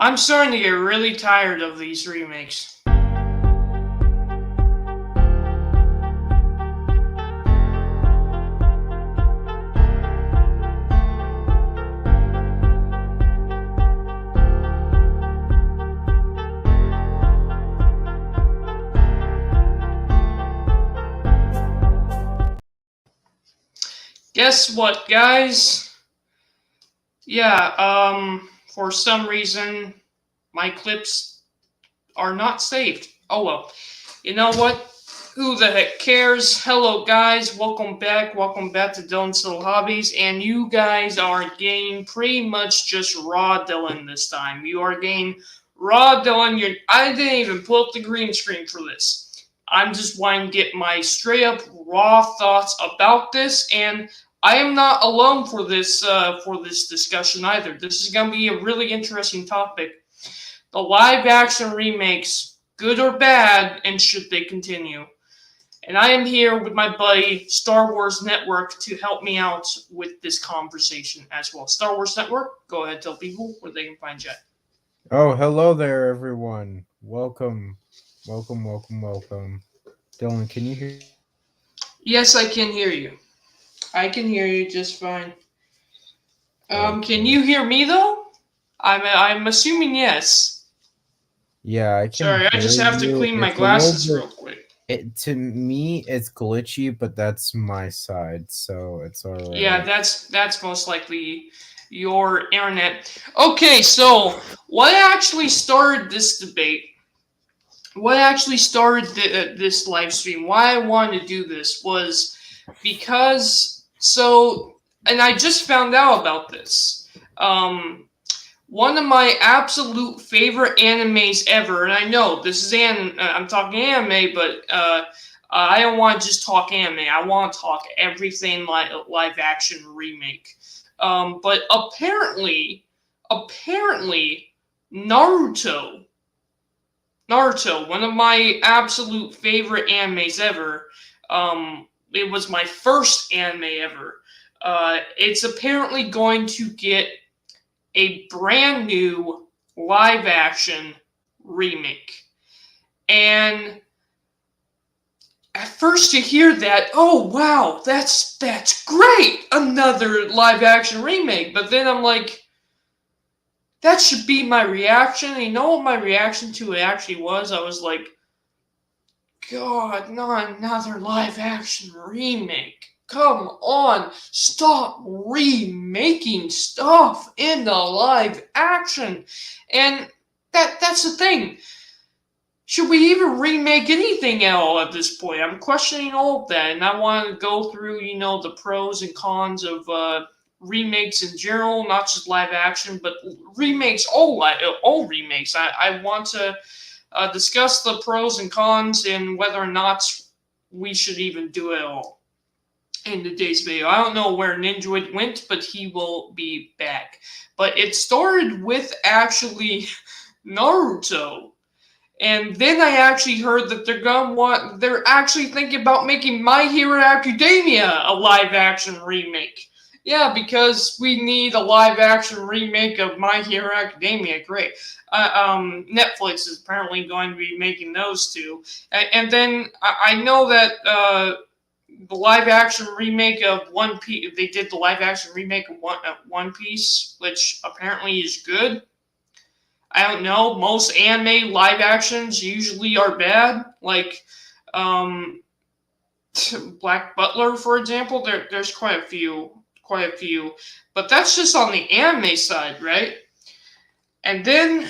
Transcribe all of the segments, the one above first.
I'm starting to get really tired of these remakes. Guess what, guys? Yeah, for some reason, my clips are not saved. Oh well. You know what? Who the heck cares? Hello, guys. Welcome back. Welcome back to Dylan's Little Hobbies. And you guys are getting pretty much just raw Dylan this time. You are getting raw Dylan. I didn't even pull up the green screen for this. I'm just wanting to get my straight up raw thoughts about this, and I am not alone for this discussion either. This is going to be a really interesting topic. The live action remakes, good or bad, and should they continue? And I am here with my buddy Star Wars Network to help me out with this conversation as well. Star Wars Network, go ahead, tell people where they can find you at. Oh, hello there, everyone. Welcome. Dylan, can you hear me? Yes, I can hear you. I can hear you just fine. Can Okay. you hear me though? I'm assuming yes. Yeah, I can Sorry, I hear just have to you. clean my It's a little glasses real bit quick. to me it's glitchy, but that's my side, so it's all Yeah, right. that's most likely your internet. Okay, so what actually started this debate? What actually started this live stream? Why I wanted to do this was because and I just found out about this. One of my absolute favorite animes ever, and I know this is I'm talking anime, but I don't want to just talk anime. I want to talk everything like live action remake. But apparently, Naruto, one of my absolute favorite animes ever. It was my first anime ever. It's apparently going to get a brand new live action remake. And at first you hear that, oh wow, that's great, another live action remake. But then I'm like, that should be my reaction. And you know what my reaction to it actually was? I was like, God, not another live action remake. Come on, stop remaking stuff in the live action. And that's the thing. Should we even remake anything at all at this point? I'm questioning all of that, and I want to go through, the pros and cons of remakes in general, not just live action, but remakes, all remakes. I want to discuss the pros and cons and whether or not we should even do it at all in today's video. I don't know where Ninjoid went, but he will be back. But it started with actually Naruto. And then I actually heard that they're actually thinking about making My Hero Academia a live action remake. Yeah, because we need a live action remake of My Hero Academia. Great. Netflix is apparently going to be making those two. And then I know that the live action remake of One Piece, they did the live action remake of One Piece, which apparently is good. I don't know. Most anime live actions usually are bad. Like um, Black Butler, for example. There's quite a few. But that's just on the anime side, right? And then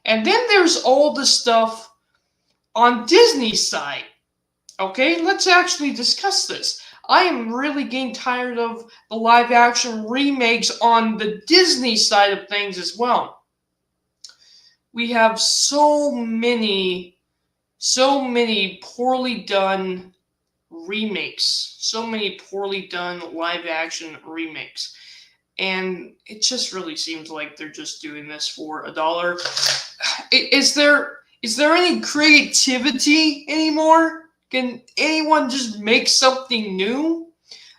there's all the stuff on Disney's side. Okay, let's actually discuss this. I am really getting tired of the live action remakes on the Disney side of things as well. We have so many poorly done remakes, so many poorly done live action remakes. And it just really seems like they're just doing this for $1. Is there any creativity anymore? Can anyone just make something new?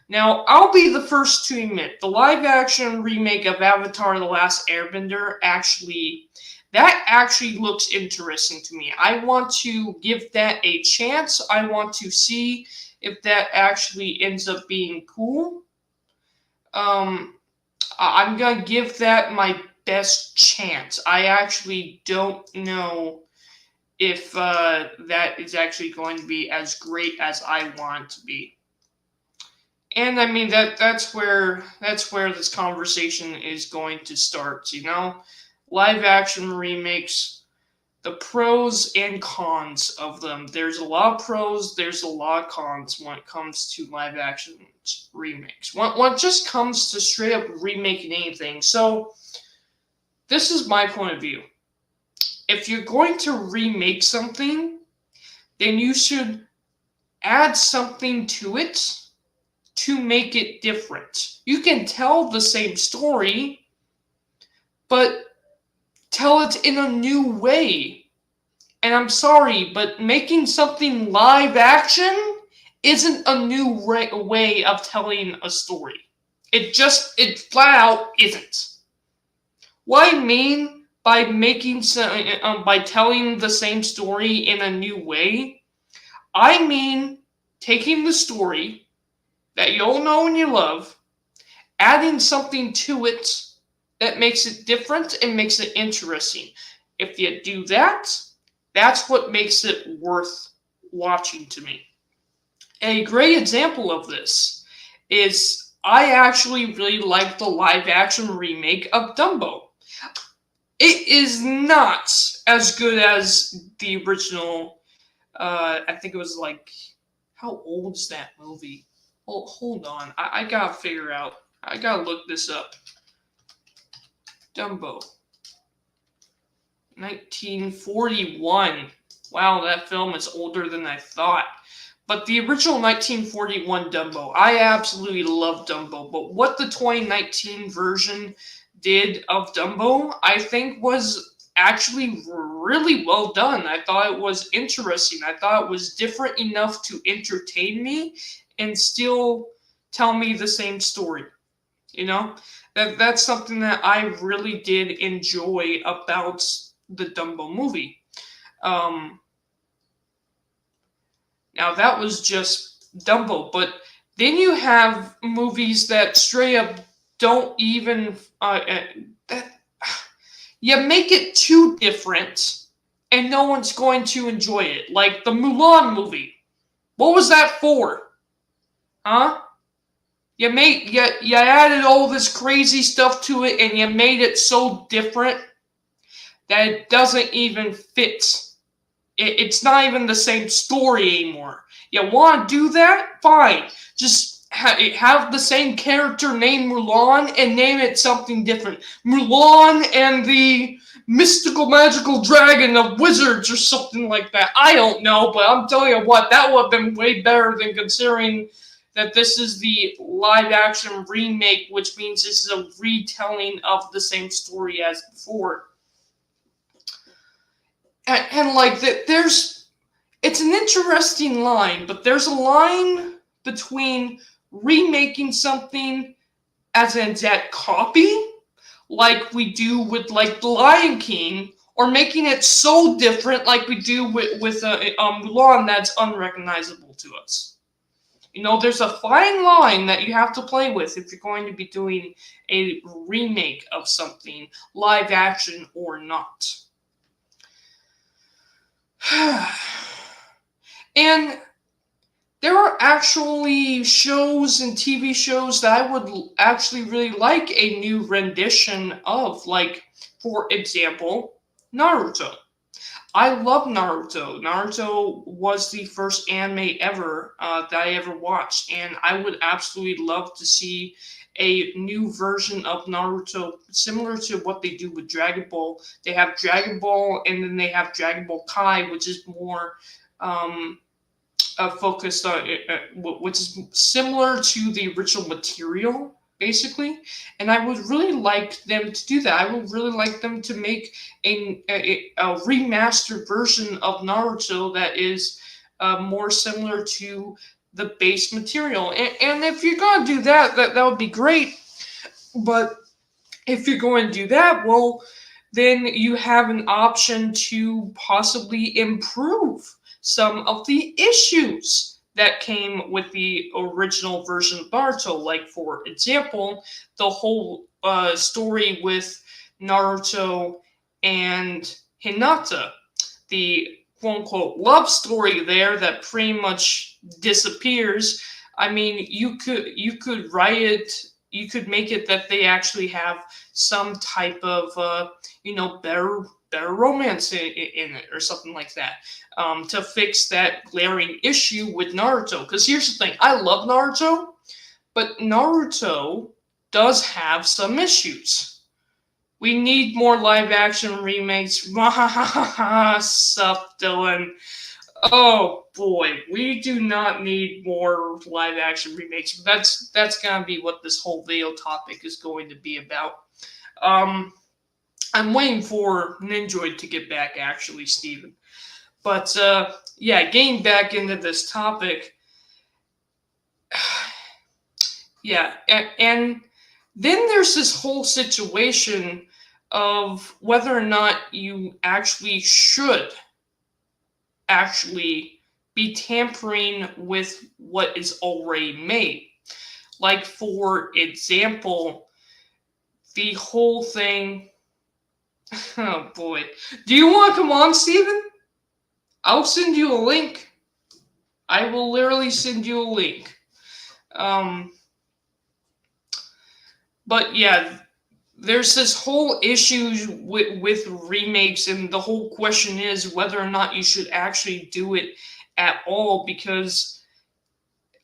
Now, I'll be the first to admit the live action remake of Avatar The Last Airbender actually looks interesting to me. I want to give that a chance. I want to see if that actually ends up being cool. Um, I'm gonna give that my best chance. I actually don't know if that is actually going to be as great as I want it to be. And I mean that's where this conversation is going to start. Live action remakes, the pros and cons of them. There's a lot of pros, there's a lot of cons when it comes to live action remakes. When it just comes to straight up remaking anything. So this is my point of view. If you're going to remake something, then you should add something to it to make it different. You can tell the same story, but tell it in a new way. And I'm sorry, but making something live action isn't a new way of telling a story. It flat out isn't. What I mean by by telling the same story in a new way, I mean taking the story that you all know and you love, adding something to it that makes it different and makes it interesting. If you do that, that's what makes it worth watching to me. A great example of this is I actually really like the live action remake of Dumbo. It is not as good as the original. I think it was like, how old is that movie? Hold on. I gotta figure out. I gotta look this up. Dumbo. 1941. Wow, that film is older than I thought. But the original 1941 Dumbo, I absolutely love Dumbo. But what the 2019 version did of Dumbo, I think was actually really well done. I thought it was interesting. I thought it was different enough to entertain me and still tell me the same story. You know, that's something that I really did enjoy about the Dumbo movie. Um, Now that was just Dumbo, but then you have movies that straight up don't even that you make it too different, and no one's going to enjoy it. Like the Mulan movie. What was that for? Huh? You added all this crazy stuff to it, and you made it so different that it doesn't even fit. It's not even the same story anymore. You want to do that? Fine. Just have the same character named Mulan and name it something different. Mulan and the mystical magical dragon of wizards or something like that. I don't know, but I'm telling you what, that would have been way better than considering that this is the live action remake, which means this is a retelling of the same story as before. And like it's an interesting line, but there's a line between remaking something as an exact copy, like we do with like The Lion King, or making it so different like we do with Mulan that's unrecognizable to us. There's a fine line that you have to play with if you're going to be doing a remake of something, live action or not. And there are actually shows and TV shows that I would actually really like a new rendition of. Like, for example, Naruto. I love Naruto. Naruto was the first anime ever that I ever watched, and I would absolutely love to see a new version of Naruto similar to what they do with Dragon Ball. They have Dragon Ball, and then they have Dragon Ball Kai, which is more focused on, which is similar to the original material, basically. And I would really like them to do that. I would really like them to make a remastered version of Naruto that is more similar to the base material. And if you're gonna do that, that would be great. But if you're going to do that, well, then you have an option to possibly improve some of the issues that came with the original version of Naruto. Like, for example, the whole story with Naruto and Hinata, the quote unquote love story there that pretty much disappears. I mean, you could write it, you could make it that they actually have some type of better romance in it or something like that, to fix that glaring issue with Naruto. Because here's the thing, I love Naruto, but Naruto does have some issues. We need more live action remakes. Sup, Dylan? Oh boy, we do not need more live action remakes. That's gonna be what this whole video topic is going to be about. Um, I'm waiting for Ninjoid to get back, actually, Steven. But yeah, getting back into this topic. Yeah, and then there's this whole situation of whether or not you actually should actually be tampering with what is already made. Like, for example, the whole thing. Oh boy. Do you want to come on, Steven? I'll send you a link. I will literally send you a link. Um, but yeah, there's this whole issue with remakes, and the whole question is whether or not you should actually do it at all. Because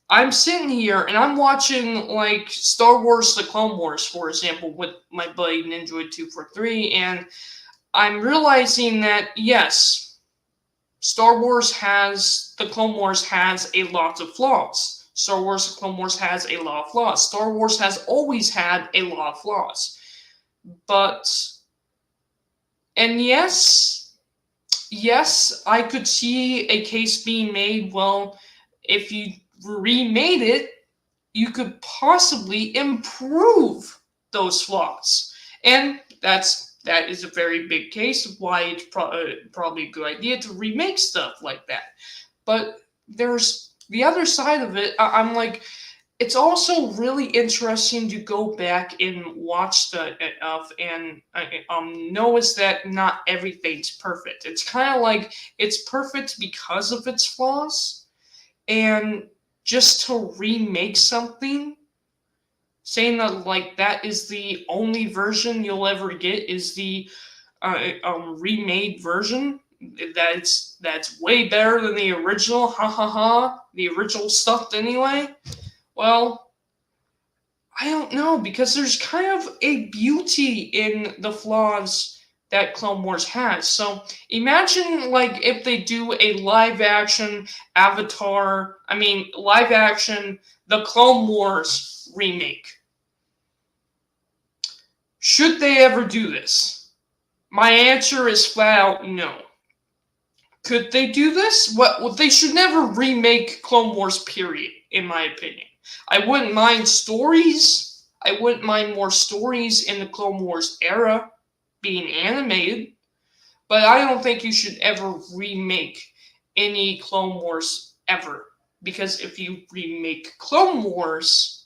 I'm sitting here and I'm watching like Star Wars: The Clone Wars, for example, with my buddy Ninjoid243, and I'm realizing that yes, The Clone Wars has a lot of flaws. Star Wars: The Clone Wars has a lot of flaws. Star Wars has always had a lot of flaws. But, and yes, I could see a case being made. Well, if you remade it, you could possibly improve those flaws. And that is a very big case of why it's probably a good idea to remake stuff like that. But there's the other side of it. I'm like, it's also really interesting to go back and watch the and notice that not everything's perfect. It's kind of like it's perfect because of its flaws, and just to remake something, saying that like that is the only version you'll ever get is the remade version. That's way better than the original. Ha ha ha. The original sucked anyway. Well, I don't know, because there's kind of a beauty in the flaws that Clone Wars has. So imagine like if they do a live action live action The Clone Wars remake. Should they ever do this? My answer is flat out no. Could they do this? Well, they should never remake Clone Wars, period, in my opinion. I wouldn't mind stories. I wouldn't mind more stories in the Clone Wars era being animated. But I don't think you should ever remake any Clone Wars ever. Because if you remake Clone Wars,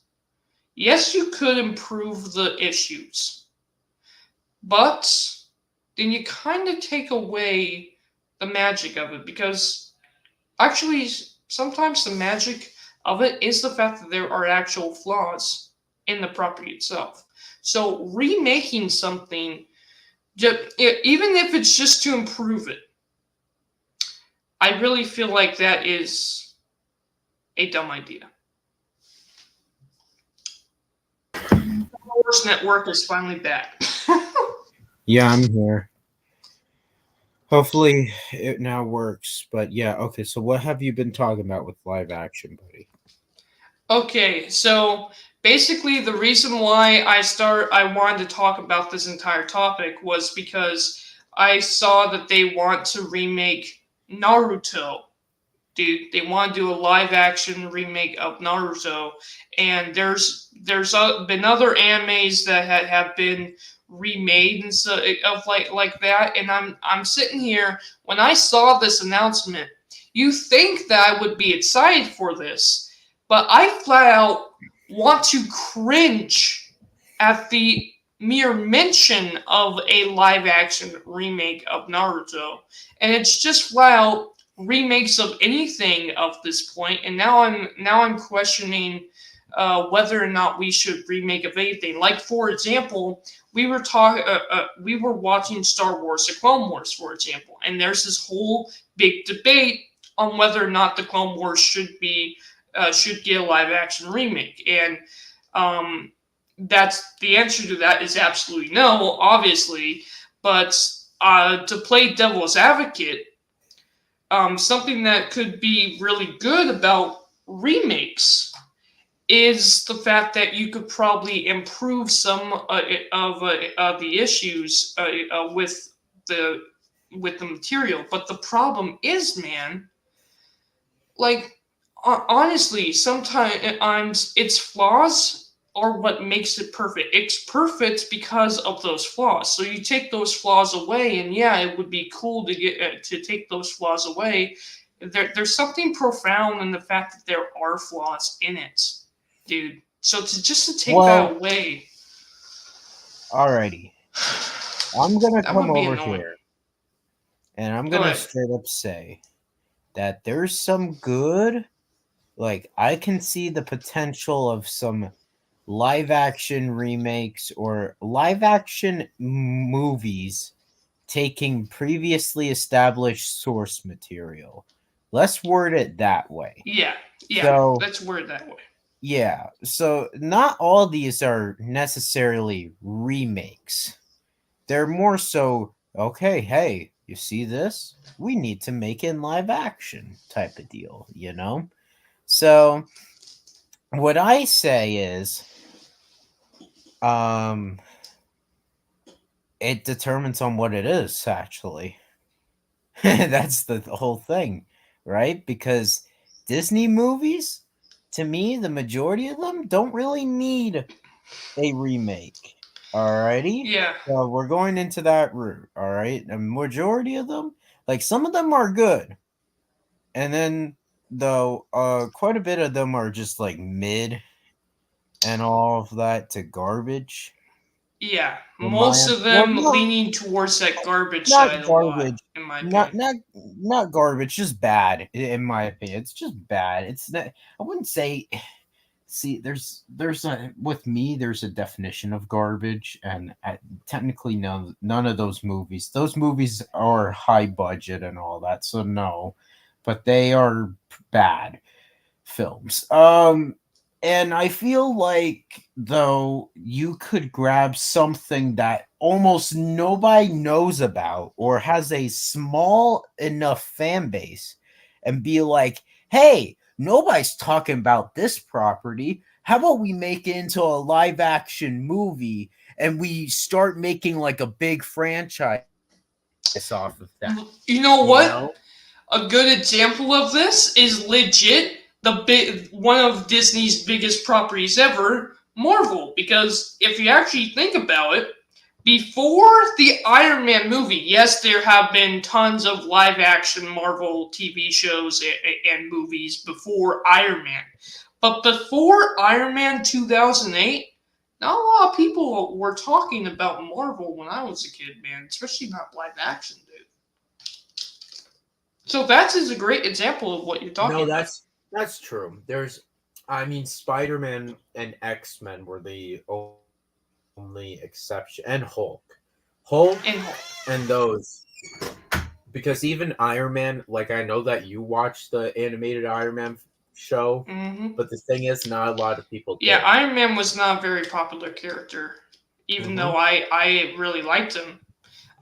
yes, you could improve the issues. But then you kind of take away the magic of it. Because actually, sometimes the magic of it is the fact that there are actual flaws in the property itself. So remaking something, even if it's just to improve it, I really feel like that is a dumb idea. Wars Network is finally back. Yeah, I'm here. Hopefully it now works. But yeah, okay, so what have you been talking about with live action, buddy? Okay, so basically the reason why I wanted to talk about this entire topic was because I saw that they want to remake Naruto. dude. They want to do a live action remake of Naruto, and there's been other animes that have been remade and so of like that. And I'm sitting here when I saw this announcement. You think that I would be excited for this, but I flat out want to cringe at the mere mention of a live action remake of Naruto. And it's just flat out remakes of anything of this point, and now I'm questioning whether or not we should remake of anything. Like for example, we were watching Star Wars: The Clone Wars, for example, and there's this whole big debate on whether or not the Clone Wars should get a live action remake, and um, that's the answer to that is absolutely no, obviously. But to play devil's advocate, something that could be really good about remakes is the fact that you could probably improve some of the issues the with the material. But the problem is, man, like honestly, sometimes its flaws are what makes it perfect. It's perfect because of those flaws. So you take those flaws away, and yeah, it would be cool to get to take those flaws away. There's something profound in the fact that there are flaws in it, dude. So to take that Well, away, alrighty. I'm gonna that come would be over annoying. here and I'm Go gonna ahead. straight up say that there's some good, like, I can see the potential of some live action remakes or live action movies taking previously established source material. Let's word it that way. Yeah, yeah. So, Let's word it that way. yeah. So, not all these are necessarily remakes. They're more so, okay, hey, you see this? We need to make it in live action type of deal, you know? So, what I say is, um, it determines on what it is, actually. That's the whole thing, right? Because Disney movies, to me, the majority of them don't really need a remake. Alrighty? Yeah, So we're going into that route, all right? A majority of them, like some of them are good. And then though quite a bit of them are just like mid and all of that to garbage. yeah. In my Most of well, them leaning towards that garbage not side a lot, garbage, in my not opinion. not not garbage, just bad in my opinion. It's just bad. It's not. I wouldn't say. See, there's a with me. There's a definition of garbage, and technically, none of those movies. Those movies are high budget and all that, so no, but they are bad films. And I feel like though you could grab something that almost nobody knows about or has a small enough fan base and be like, "Hey, nobody's talking about this property. How about we make it into a live action movie and we start making like a big franchise off of that?" You know You what? know? A good example of this is legit one of Disney's biggest properties ever, Marvel. Because if you actually think about it, before the Iron Man movie, yes, there have been tons of live action Marvel TV shows and movies before Iron Man. But before Iron Man 2008, not a lot of people were talking about Marvel when I was a kid, man, especially not live action, dude. So that is a great example of what you're No, talking about. that's true. I mean, Spider Man and X Men were the only exception, and Hulk, And and those because even Iron Man, like I know that you watched the animated Iron Man show, hmm but the thing is, not a lot of people yeah, did. Iron Man was not a very popular character, even Mm-hmm. though I really liked him.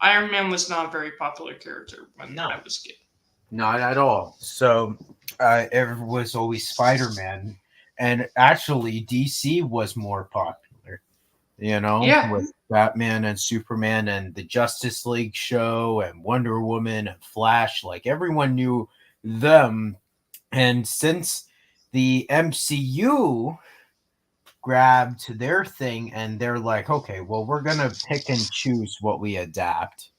Iron Man was not a very popular character when I No, was a kid. not at all. So it was always Spider Man, and actually DC was more popular. You know, Yeah, with Batman and Superman and the Justice League show and Wonder Woman and Flash. Like everyone knew them And since the MCU grabbed their thing and they're like, okay, well, we're going to pick and choose what we adapt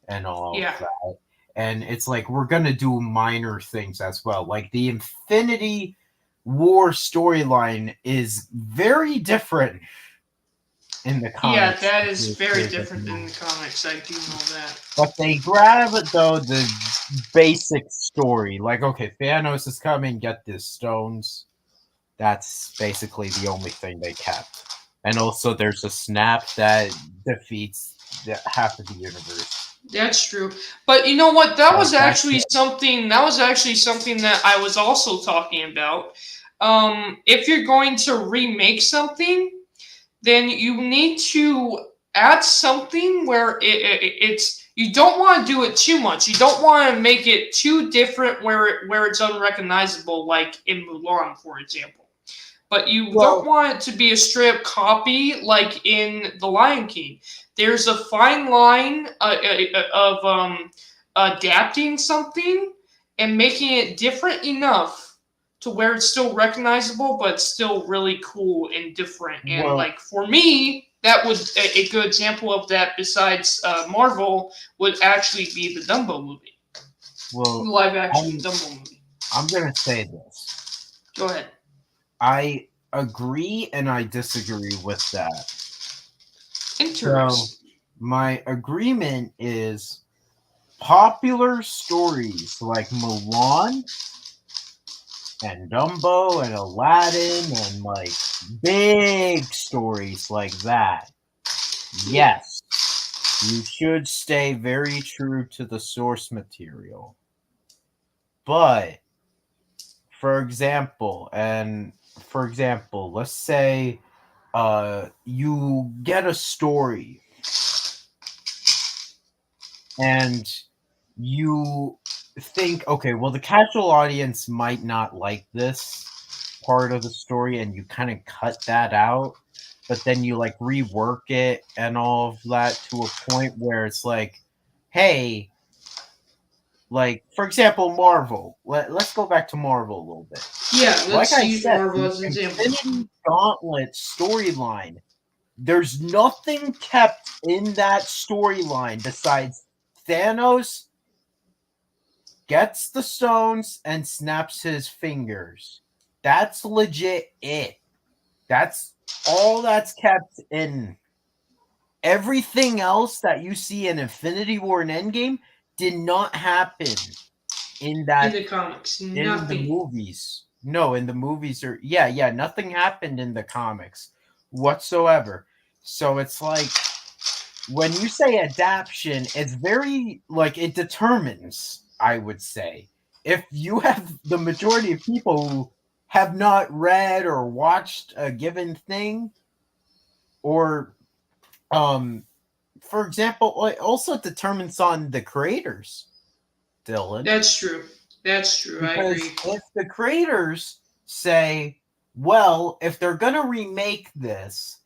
and all of Yeah. that. And it's like, we're going to do minor things as well. Like the Infinity War storyline is very different in the Yeah, comics. that is very different than the comics. I do know that. But they grab though the basic story, like okay, Thanos is coming, get the stones. That's basically the only thing they kept. And also, there's a snap that defeats half of the universe. That's true. But you know what? That Like was that's actually it. something. That was actually something that I was also talking about. If you're going to remake something, then you need to add something where it's you don't want to do it too much. You don't want to make it too different where it's unrecognizable, like in Mulan, for example. But you don't Well, want it to be a straight up copy, like in The Lion King. There's a fine line of adapting something and making it different enough to where it's still recognizable, but still really cool and different. And well, like for me, that was a good example of that. Besides Marvel, would actually be the Dumbo movie, the well. live action I'm Dumbo movie. I'm gonna say this. Go ahead. I agree and I disagree with that. So Interesting. my agreement is popular stories like Mulan and Dumbo and Aladdin and like big stories like that. Yeah. Yes, you should stay very true to the source material. But for example, let's say you get a story and you think, okay, well, the casual audience might not like this part of the story, and you kind of cut that out, but then you like rework it and all of that to a point where it's like, hey, like for example, Marvel. Let's go back to Marvel a little bit. Yeah, Like let's I use said, Marvel the as an example. Infinity Gauntlet storyline, there's nothing kept in that storyline besides Thanos gets the stones and snaps his fingers. That's legit it. That's all that's kept in. Everything else that you see in Infinity War and Endgame did not happen in In that the comics, in the nothing. movies. No, in the movies or yeah, nothing happened in the comics whatsoever. So it's like when you say adaption, it's very like it determines, I would say. If you have the majority of people who have not read or watched a given thing, or for example, it also determines on the creators, Dylan. That's true. That's true. I Because agree. if the creators say, well, if they're going to remake this,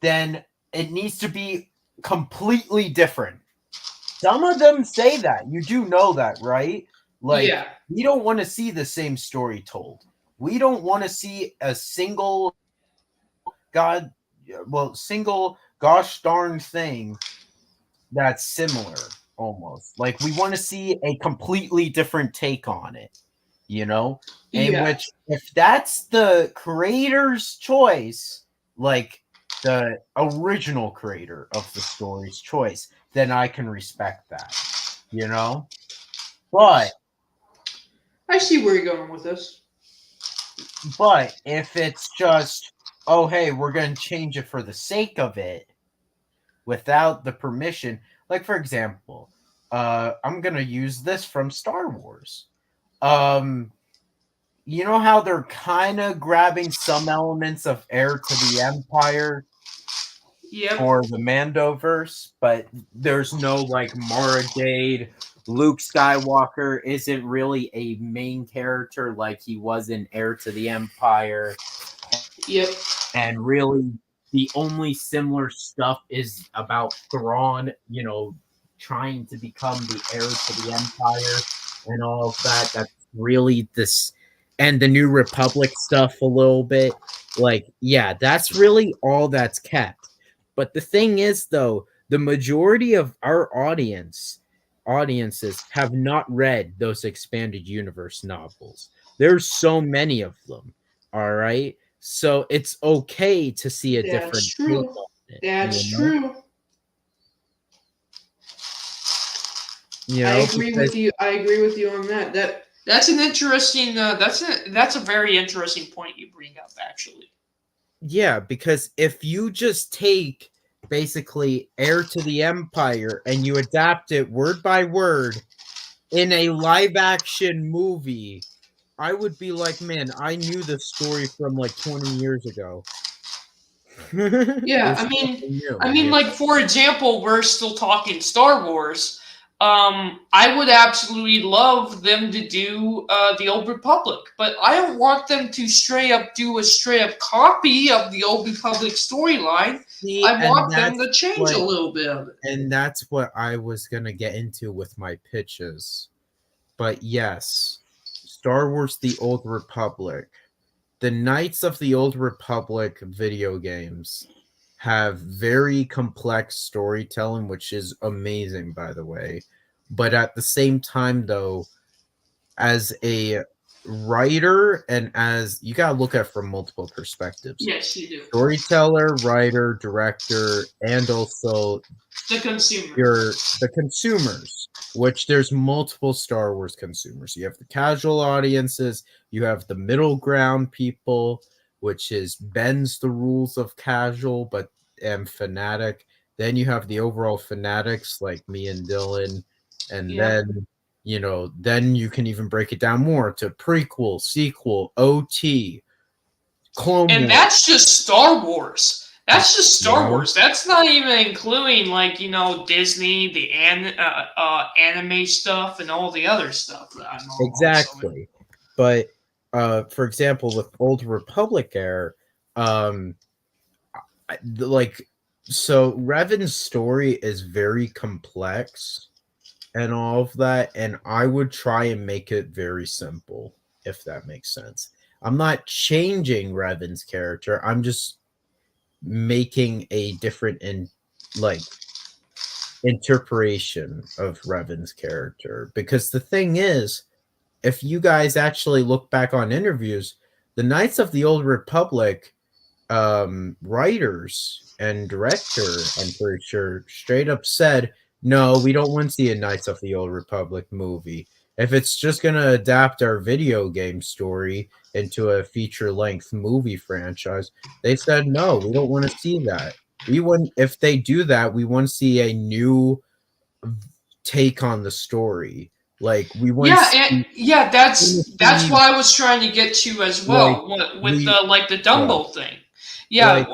then it needs to be completely different. Some of them say that. You do know that, right? Like, Yeah. we don't want to see the same story told. We don't want to see a single god, well, single gosh darn thing that's similar almost. Like, we want to see a completely different take on it, you know? In Yeah. which, if that's the creator's choice, like the original creator of the story's choice, then I can respect that, you know? But I see where you're going with this. if it's just, oh hey, we're gonna change it for the sake of it without the permission, like for example, I'm gonna use this from Star Wars. Um, you know how they're kind of grabbing some elements of Heir to the Empire Yep. for the Mandoverse, but there's no like Mara Jade. Luke Skywalker isn't really a main character like he was in Heir to the Empire. Yep. And really, the only similar stuff is about Thrawn, trying to become the heir to the Empire and all of that. That's really this. and the New Republic stuff a little bit. Like, yeah, that's really all that's kept. But the thing is, though, the majority of our audiences have not read those expanded universe novels. There's so many of them. All right. So it's okay to see a That's different take true. on it, That's true. I agree with because you. I agree with you on that. That's an interesting. That's a very interesting point you bring up, actually. yeah, because if you just take basically Heir to the Empire and you adapt it word by word in a live action movie, I would be like, man, I knew this story from like 20 years ago. Yeah, There's nothing new. like for example, we're still talking Star Wars. I would absolutely love them to do the Old Republic, but I don't want them to straight up do a straight up copy of the Old Republic storyline. See, I want them to change a little bit of it. and that's what I was gonna get into with my pitches. But yes, Star Wars: The Old Republic. The Knights of the Old Republic video games have very complex storytelling, which is amazing, by the way. But at the same time, though, as a writer and as you got to look at it from multiple perspectives, Yes, you do. storyteller, writer, director, and also The consumer. the consumers, which there's multiple Star Wars consumers. You have the casual audiences, you have the middle ground people, which is bends the rules of casual but am fanatic. Then you have the overall fanatics like me and Dylan, and Yeah. then then you can even break it down more to prequel, sequel, OT, Clone And Wars. that's just Star Wars. That's just Star Yeah. Wars. That's not even including like Disney, the anime stuff, and all the other stuff that I'm also in. Exactly. But for example, with Old Republic Air, like so Revan's story is very complex and all of that, and I would try and make it very simple, if that makes sense. I'm not changing Revan's character. I'm just making a different interpretation of Revan's character. Because the thing is, if you guys actually look back on interviews, the Knights of the Old Republic writers and director, I'm pretty sure, straight up said, no, we don't want to see a Knights of the Old Republic movie. If it's just going to adapt our video game story into a feature-length movie franchise, they said, no, we don't want to see that. We wouldn't, if they do that, we want to see a new take on the story. Like we want that's what I was trying to get to as well with the Dumbo thing. Yeah,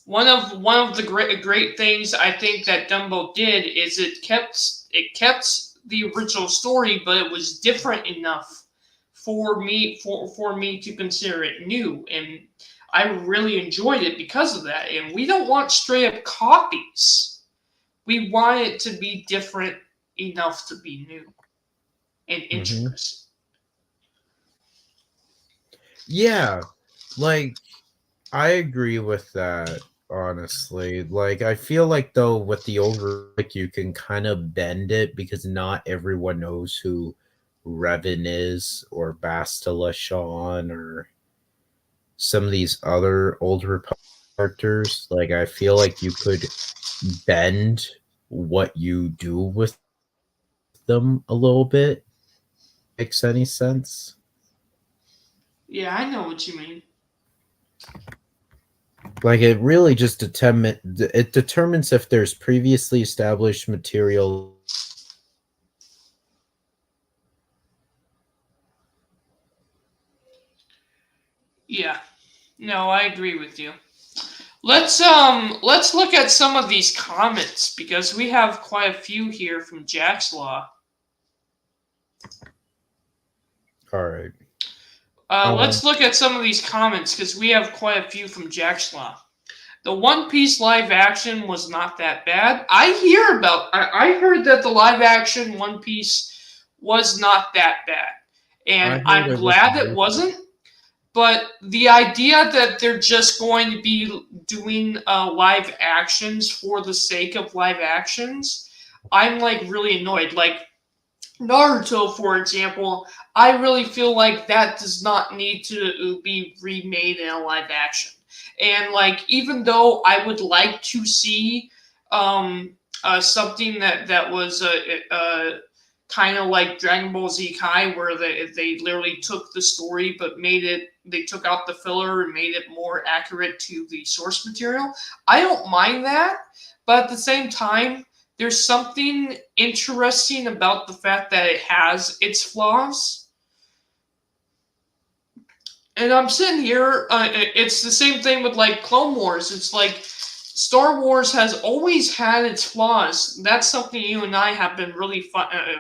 one of the great things I think that Dumbo did is it kept the original story, but it was different enough for me to consider it new, and I really enjoyed it because of that. And we don't want straight up copies. We want it to be different enough to be new and interesting. Yeah, like I agree with that, honestly. Like I feel like though with the older you can kind of bend it because not everyone knows who Revan is or Bastila Shan or some of these other older characters. Like I feel like you could bend what you do with them a little bit. Makes any sense? Yeah, I know what you mean. Like it really just determines if there's previously established material. Yeah. No, I agree with you. Let's look at some of these comments because we have quite a few here from Jack's Law. All right. Let's look at some of these comments because we have quite a few from Jack's Law. The One Piece live action was not that bad. I heard that the live action One Piece was not that bad. and I heard I'm it was glad it amazing. wasn't. But the idea that they're just going to be doing live actions for the sake of live actions, I'm like really annoyed. Like Naruto, for example, I really feel like that does not need to be remade in a live action. And like, even though I would like to see um, something that was kind of like Dragon Ball Z Kai, where they literally took the story but made it, they took out the filler and made it more accurate to the source material. I don't mind that, but at the same time, there's something interesting about the fact that it has its flaws. And I'm sitting here, it's the same thing with like Clone Wars. It's like Star Wars has always had its flaws. That's something you and I have been really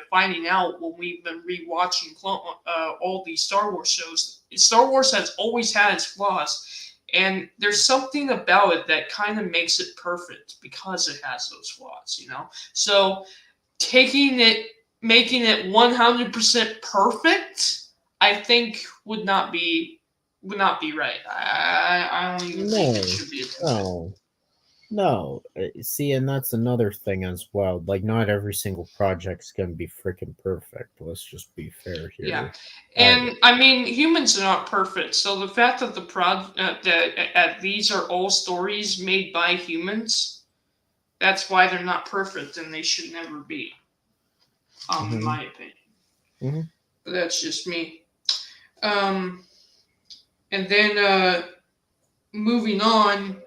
finding out when we've been rewatching all these Star Wars shows. Star Wars has always had its flaws. And there's something about it that kind of makes it perfect because it has those flaws, you know? So taking it, making it 100% perfect, I think would not be right. I don't even think it No, should be attempted. no, no. See, and that's another thing as well. Like, not every single project's gonna be freaking perfect. Let's just be fair Yeah, here. I and I mean humans are not perfect. So the fact that these are all stories made by humans, that's why they're not perfect, and they should never be. In hmm my opinion, hmm but that's just me. Um, and then moving on,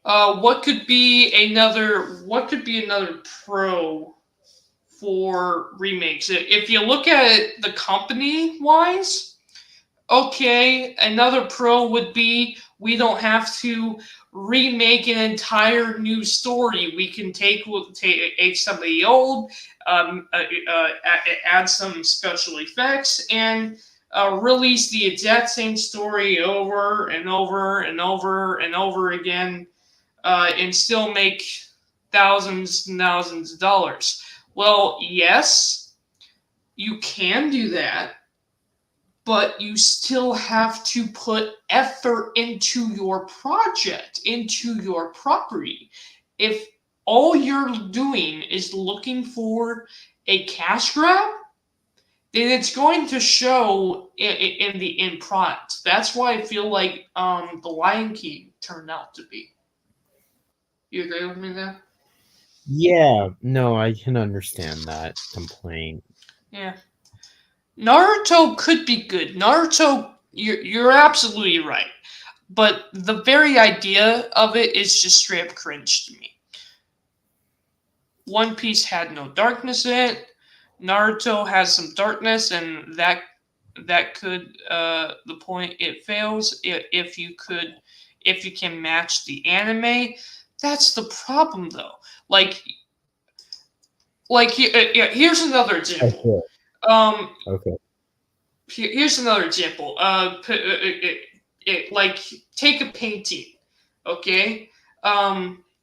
what could be another pro for remakes? If you look at it the company wise, okay, another pro would be we don't have to remake an entire new story. We can take some of the old, add some special effects, and release the exact same story over and over and over and over again, and still make thousands and thousands of dollars. Well, yes, you can do that, but you still have to put effort into your project, into your property. If all you're doing is looking for a cash grab, then it's going to show in the end product. That's why I feel like the Lion King turned out to be. You agree with me there? Yeah, no, I can understand that complaint. Yeah. Naruto could be good. Naruto, you're absolutely right. But the very idea of it is just straight up cringe to me. One Piece had no darkness in it. Naruto has some darkness, and that could the point it fails if you can match the anime. That's the problem though. Here's another example. Okay, Um, okay. here's another example. Like take a painting, okay?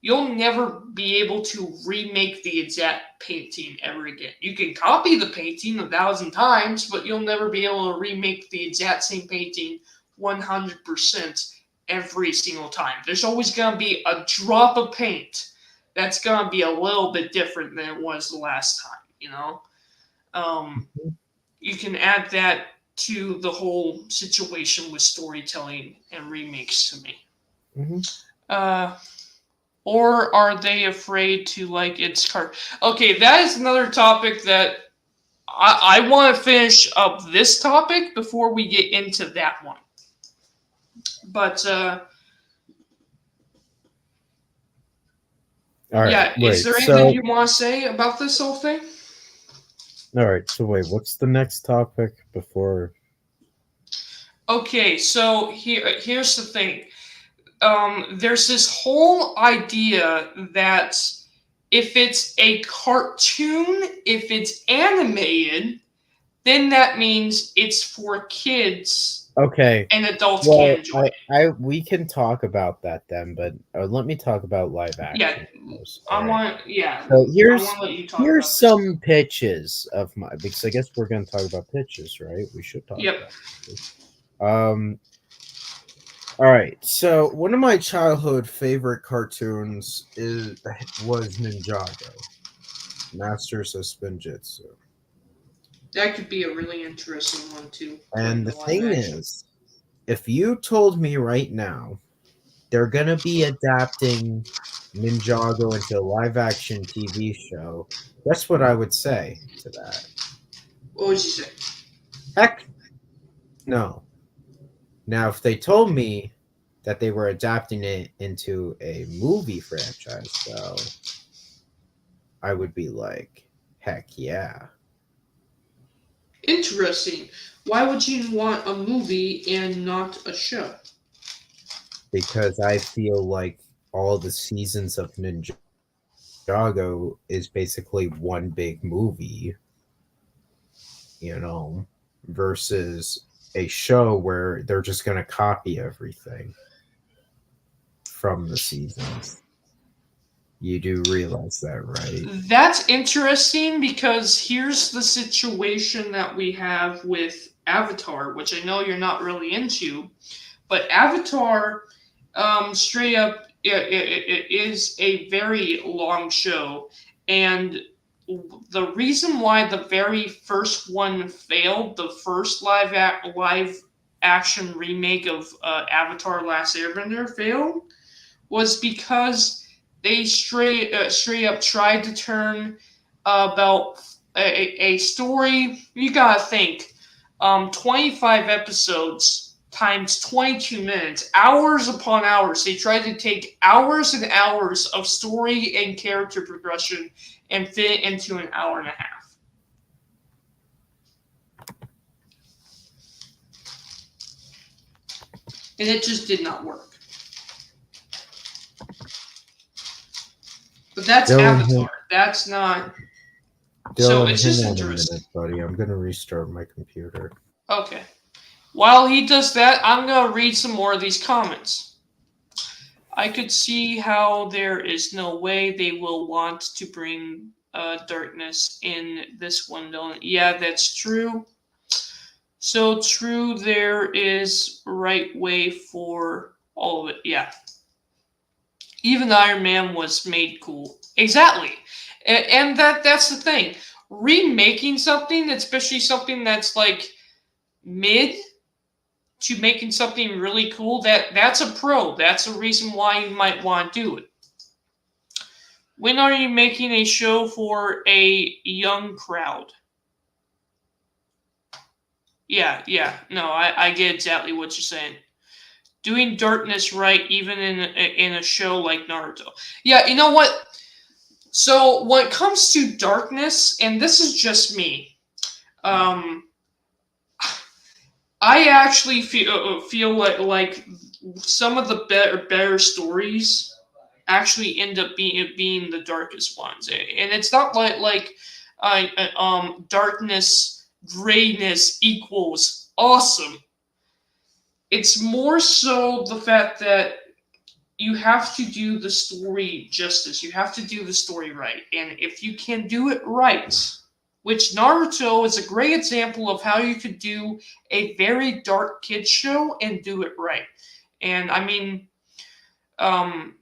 You'll never be able to remake the exact painting ever again. You can copy the painting 1,000 times, but you'll never be able to remake the exact same painting 100% every single time. There's always gonna be a drop of paint that's gonna be a little bit different than it was the last time. You know. Um, you can add that to the whole situation with storytelling and remakes to me. hmm Uh, or are they afraid to like its car? Okay, that is another topic that I want to finish up this topic before we get into that one. But All right, yeah, is wait. there anything So, you want to say about this whole thing? all right. So, wait. What's the next topic before? Okay, so here's the thing. There's this whole idea that if it's a cartoon, if it's animated, then that means it's for kids Okay. and adults can Well, enjoy. we can talk about that then, but let me talk about live Yeah, action shows. All I right. want. Yeah, So I want to let you talk here's about this. some pitches of my, because I guess we're going to talk about pitches, right? We should talk Yep. about pitches. All right. So one of my childhood favorite cartoons was Ninjago, Masters of Spinjitzu. That could be a really interesting one too. Put And in the the live thing action. is, if you told me right now they're gonna be adapting Ninjago into a live action TV show, guess what I would say to that? What would you say? Heck no. Now, if they told me that they were adapting it into a movie franchise, though, I would be like, heck yeah. Interesting. Why would you want a movie and not a show? Because I feel like all the seasons of Ninjago is basically one big movie, you know, versus a show where they're just going to copy everything from the seasons. You do realize that, right? That's interesting because here's the situation that we have with Avatar, which I know you're not really into, but Avatar, straight up, it is a very long show, and the reason why the very first one failed, the first live action remake of Avatar: Last Airbender failed, was because they straight up tried to turn about a story. You gotta think, 25 episodes times 22 minutes, hours upon hours. They tried to take hours and hours of story and character progression and fit it into an hour and a half. And it just did not work. But that's Dylan, Avatar. That's not. So Dylan, it's hang just on a interesting. minute, buddy. I'm going to restart my computer. Okay. While he does that, I'm going to read some more of these comments. I could see how there is no way they will want to bring darkness in this window. Yeah, that's true. So true, there is right way for all of it. Yeah. Even Iron Man was made cool. Exactly. And that's the thing. Remaking something, especially something that's like mid to making something really cool, that's a pro. That's a reason why you might want to do it. When are you making a show for a young crowd? Yeah. No, I get exactly what you're saying. Doing darkness right, even in a show like Naruto. Yeah, you know what? So when it comes to darkness, and this is just me, um, I actually feel like some of the better stories actually end up being the darkest ones, and it's not darkness grayness equals awesome. It's more so the fact that you have to do the story justice. You have to do the story right, and if you can do it right, which Naruto is a great example of how you could do a very dark kids show and do it right. And I mean, um,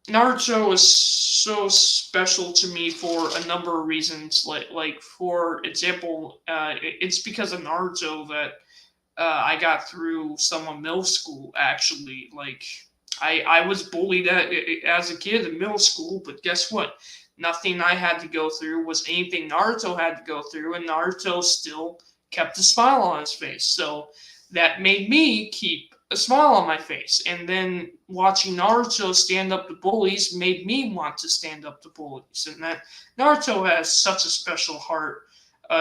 Naruto is so special to me for a number of reasons. Like for example, it's because of Naruto that I got through some of middle school. Actually, like I was bullied as a kid in middle school, but guess what? Nothing I had to go through was anything Naruto had to go through, and Naruto still kept a smile on his face. So that made me keep a smile on my face. And then watching Naruto stand up to bullies made me want to stand up to bullies. And that Naruto has such a special heart,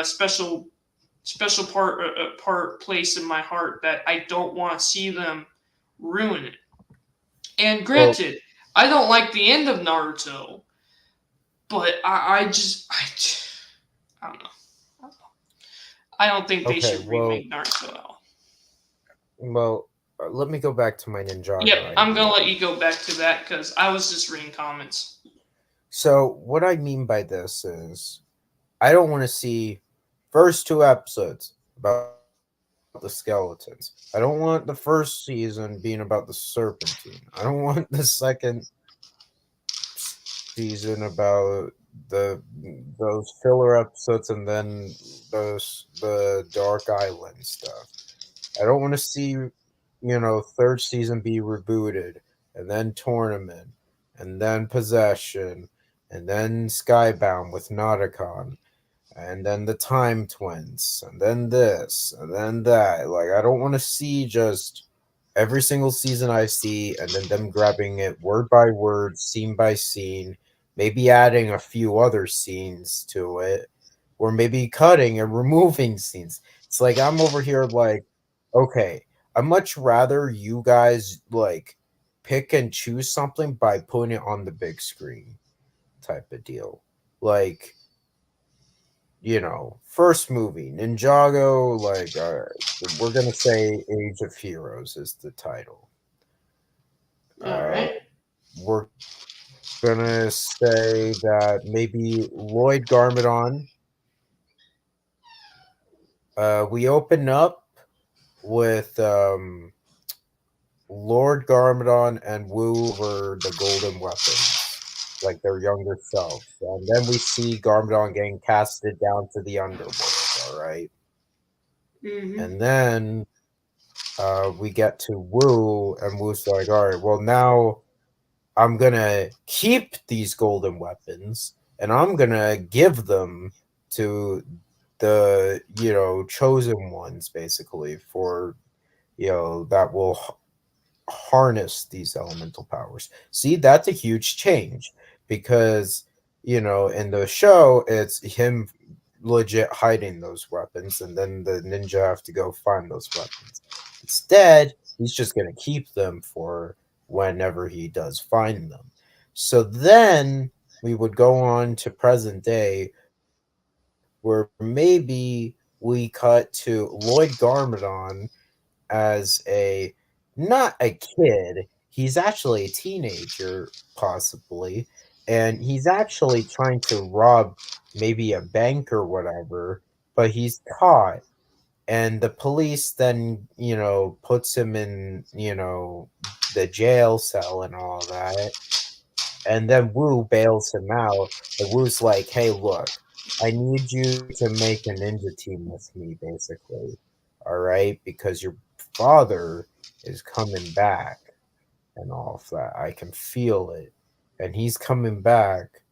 special part place in my heart that I don't want to see them ruin it. And Well, granted, I don't like the end of Naruto, but I don't know. I don't think they okay, should well, remake Naruto at all. Well, let me go back to my Yep, Ninjago I'm gonna idea. let you go back to that because I was just reading comments. So, what I mean by this is, I don't want to see first two episodes about the skeletons. I don't want the first season being about the serpentine. I don't want the second season about those filler episodes and then the Dark Island stuff. I don't want to see, third season be rebooted, and then Tournament, and then Possession, and then Skybound with Nauticon, and then the Time Twins, and then this, and then that. Like, I don't want to see just every single season I see, and then them grabbing it word by word, scene by scene, maybe adding a few other scenes to it, or maybe cutting and removing scenes. It's like I'm over here like, okay, I'd much rather you guys like pick and choose something by putting it on the big screen type of deal. Like, first movie, Ninjago, like, we're gonna say Age of Heroes is the title. All Uh, right. we're gonna say that maybe Lloyd Garmadon. We open up with Lord Garmadon and Wu over the golden weapons, like their younger selves, and then we see Garmadon getting casted down to the underworld. All right, Mm-hmm. and then we get to Wu, and Wu's like, all right, well, now I'm gonna keep these golden weapons, and I'm gonna give them to the, chosen ones, basically, for, that will harness these elemental powers. See, that's a huge change because, in the show, it's him legit hiding those weapons, and then the ninja have to go find those weapons. Instead, he's just going to keep them for whenever he does find them. So then we would go on to present day, where maybe we cut to Lloyd Garmadon as not a kid, he's actually a teenager, possibly, and he's actually trying to rob maybe a bank or whatever, but he's caught. And the police then, puts him in, the jail cell and all that. And then Wu bails him out. And Wu's like, hey, look, I need you to make a ninja team with me, basically. All right? Because your father is coming back and all of that. I can feel it. And he's coming back,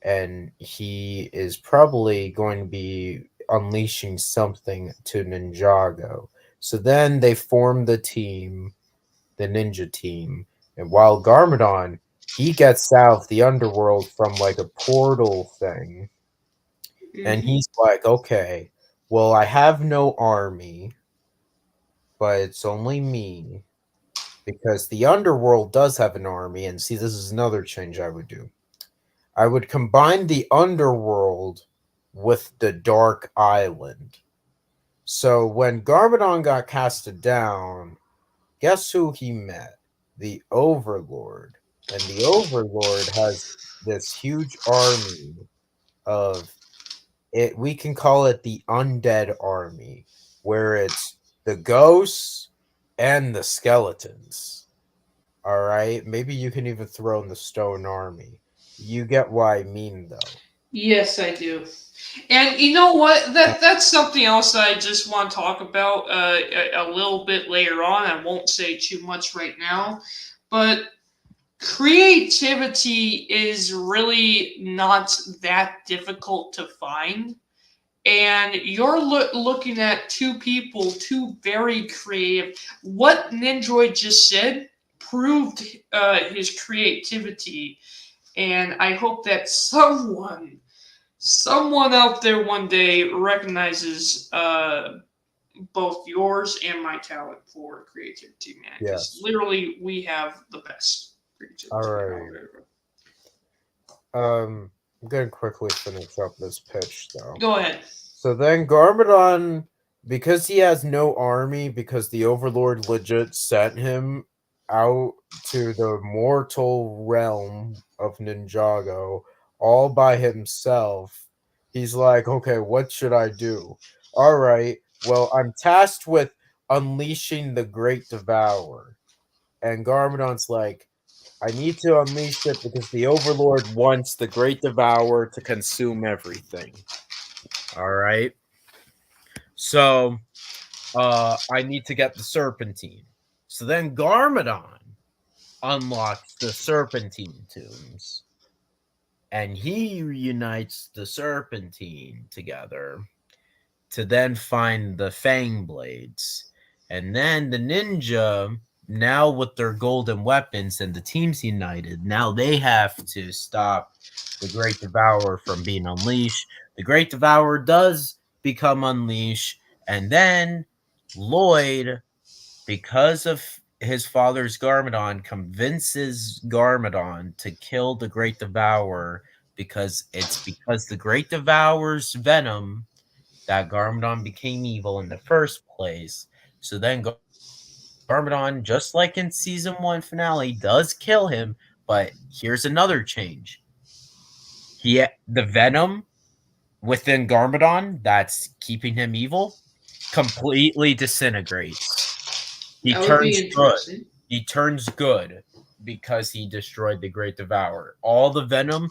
and he is probably going to be unleashing something to Ninjago. So then they form the team, the ninja team, and while Garmadon, he gets out of the underworld from like a portal thing, and Mm-hmm. he's like, okay, well, I have no army, but it's only me, because the underworld does have an army. And see, this is another change I would do. I would combine the underworld with the Dark Island. So when Garmadon got casted down, guess who he met? The Overlord. And the Overlord has this huge army of it. We can call it the Undead Army, where it's the ghosts and the skeletons. All right. Maybe you can even throw in the Stone Army. You get what I mean, though. Yes, I do. And you know what? That's something else that I just want to talk about a little bit later on. I won't say too much right now, but creativity is really not that difficult to find. And you're looking at two people, two very creative. What Nindroid just said proved his creativity, and I hope that someone out there one day recognizes both yours and my talent for creativity, man. Because Yes. literally, we have the best All creativity out right. there. I'm gonna quickly finish up this pitch though. Go ahead. So then Garmadon because he has no army, because the Overlord legit sent him out to the mortal realm of Ninjago all by himself. He's like, okay, what should I do? All right, well, I'm tasked with unleashing the Great Devourer. And Garmadon's like, I need to unleash it because the Overlord wants the Great Devourer to consume everything. All right. So I need to get the Serpentine. So then Garmadon unlocks the Serpentine tombs. And he reunites the Serpentine together to then find the Fang Blades. And then the ninja, now with their golden weapons and the teams united, now they have to stop the Great Devourer from being unleashed. The Great Devourer does become unleashed, and then Lloyd, because of his father's Garmadon, convinces Garmadon to kill the Great Devourer because the Great Devourer's venom that Garmadon became evil in the first place. So then Garmadon, just like in season 1 finale, does kill him, but here's another change. The venom within Garmadon that's keeping him evil completely disintegrates. He That would be turns good. interesting. He turns good because he destroyed the Great Devourer. All the venom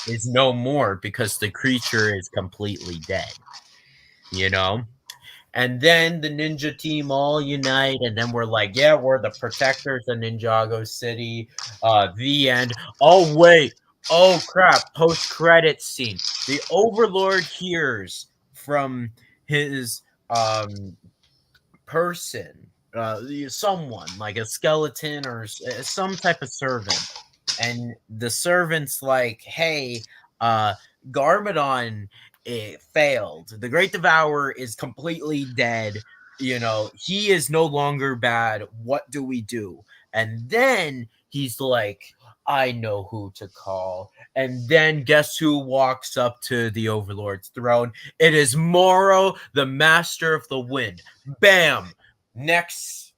is no more because the creature is completely dead. You know? And then the ninja team all unite, and then we're like, yeah, we're the protectors of Ninjago City. The end. Oh, wait. Oh, crap. Post-credit scene. The Overlord hears from his person, someone, like a skeleton or some type of servant. And the servant's like, hey, Garmadon, it failed. The Great Devourer is completely dead. You know, he is no longer bad. What do we do? And then he's like, I know who to call. And then guess who walks up to the Overlord's throne? It is Moro, the Master of the Wind. Bam! Next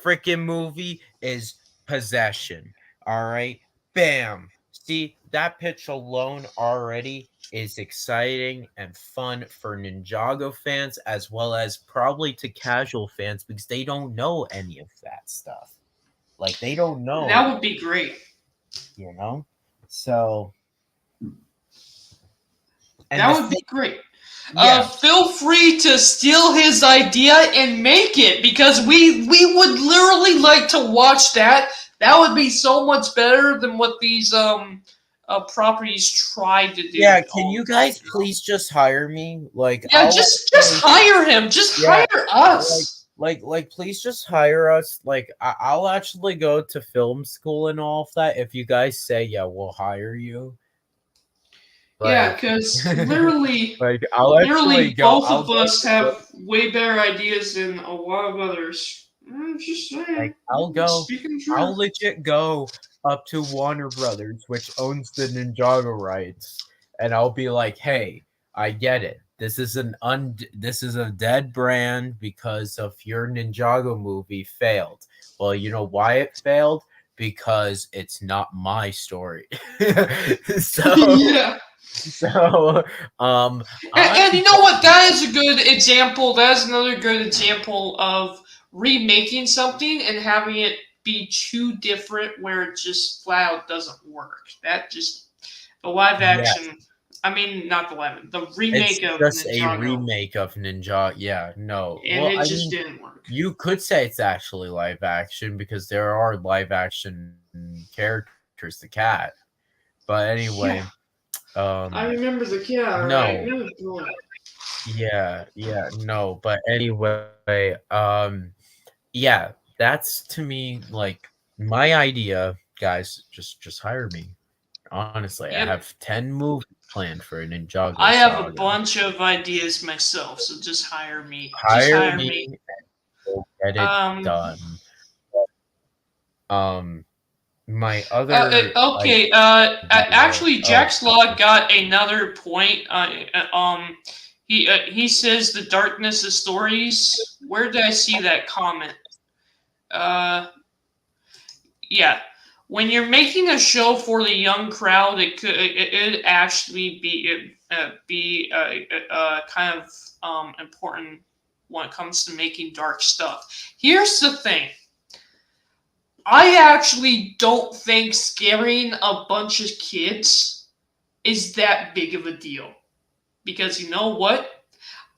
freaking movie is Possession. All right. Bam. See, that pitch alone already is exciting and fun for Ninjago fans as well as probably to casual fans because they don't know any of that stuff. Like they don't know, That would be great. you know? So That would be great. Yeah. Feel free to steal his idea and make it because we would literally like to watch that. That would be so much better than what these properties tried to do. Yeah, can you guys please just hire me? Like, Yeah, just hire him. Just hire us. like, please just hire us. Like, I'll actually go to film school and all of that if you guys say, yeah, we'll hire you. Yeah, because literally, like, I'll actually go. both of us have way better ideas than a lot of others. I'm just saying. Like, I'll go. Speaking truth. I'll legit go up to Warner Brothers, which owns the Ninjago rights, and I'll be like, "Hey, I get it. This is this is a dead brand because of your Ninjago movie failed. Well, you know why it failed? Because it's not my story." So yeah. So, and you know what? That is a good example. That is another good example of remaking something and having it be too different where it just flat out doesn't work. That just the live action. Yes. I mean, not the live. The remake it's of just Ninjago. A remake of Ninja. Yeah, no, and it just didn't work. You could say it's actually live action because there are live action characters. The cat, but anyway. Yeah. I remember the cat. No. Yeah, no, but anyway, yeah, that's to me like my idea, guys. Just hire me. Honestly, yep. I have 10 movies planned for a Ninjago. I have a bunch of ideas myself, so just hire me. Hire me. And we'll get it done. My other actually Jack's Law got another point. He says the darkness of stories. Where did I see that comment? Uh, yeah. When you're making a show for the young crowd, it actually be kind of important when it comes to making dark stuff. Here's the thing. I actually don't think scaring a bunch of kids is that big of a deal. Because you know what?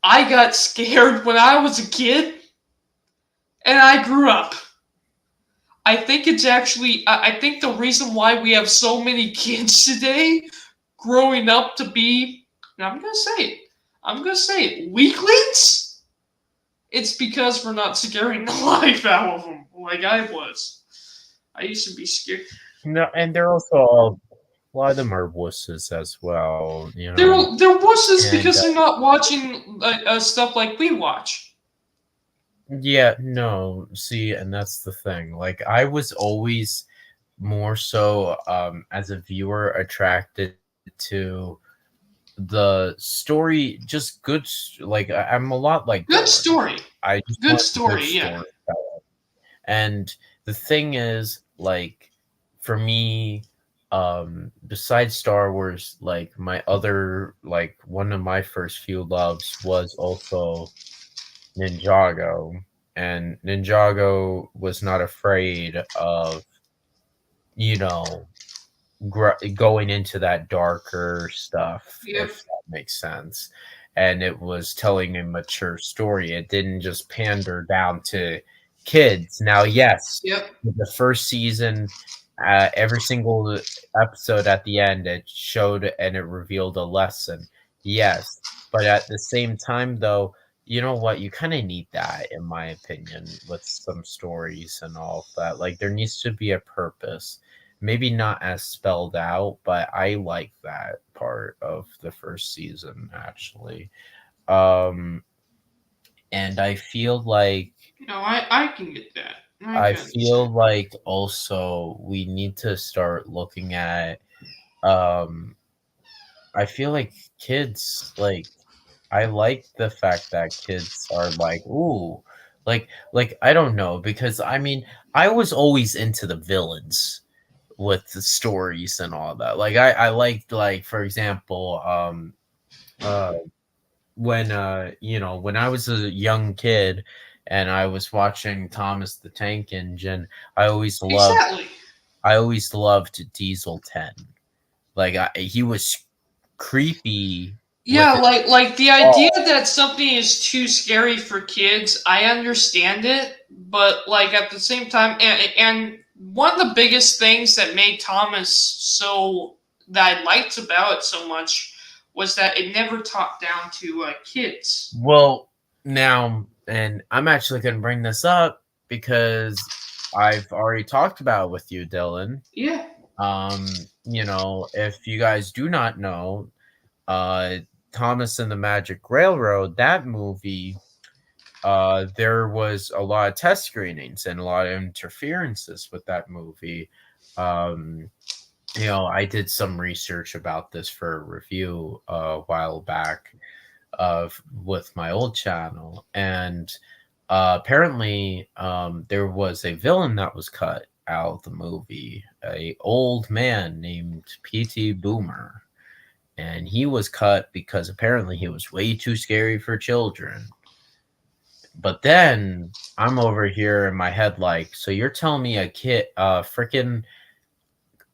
I got scared when I was a kid, and I grew up. I think it's actually, I think the reason why we have so many kids today growing up to be, and I'm gonna say it, weaklings? It's because we're not scaring the life out of them like I was. I used to be scared. No, and they're also a lot of them are wusses as well. They're wusses And because they're not watching stuff like we watch. yeah, no, see, and that's the thing. Like, I was always more so as a viewer attracted to the story, just good. Like, I'm a lot like Good Dylan. story. I just Good want story, good yeah. storytelling. And the thing is, like, for me, besides Star Wars, like, my other, like, one of my first few loves was also Ninjago. And Ninjago was not afraid of, you know, going into that darker stuff, Yep. if that makes sense. And it was telling a mature story. It didn't just pander down to kids. Now, yes, Yep. the first season, every single episode at the end, it showed and it revealed a lesson. Yes, but at the same time, though, you know what? You kind of need that, in my opinion, with some stories and all of that. Like, there needs to be a purpose. Maybe not as spelled out, but I like that part of the first season, actually. Um, and I feel like No, I can get that. I can feel understand. like also we need to start looking at um I feel like kids, like, I like the fact that kids are like, ooh, like I don't know, because I mean, I was always into the villains with the stories and all that. Like, I liked, like, for example, uh when I was a young kid and I was watching Thomas the Tank Engine, I always loved Exactly. I always loved Diesel 10. Like, he was creepy with Yeah, it like the idea all. that something is too scary for kids, I understand it, but like at the same time, and one of the biggest things that made Thomas so that I liked about it so much was that it never talked down to kids. Well, now, and I'm actually going to bring this up because I've already talked about it with you, Dylan. Yeah. If you guys do not know, uh, Thomas and the Magic Railroad, that movie, there was a lot of test screenings and a lot of interferences with that movie. Um, I did some research about this for a review a while back of with my old channel, and apparently there was a villain that was cut out of the movie, a old man named PT Boomer, and he was cut because apparently he was way too scary for children. But then I'm over here in my head like, so you're telling me a kid, freaking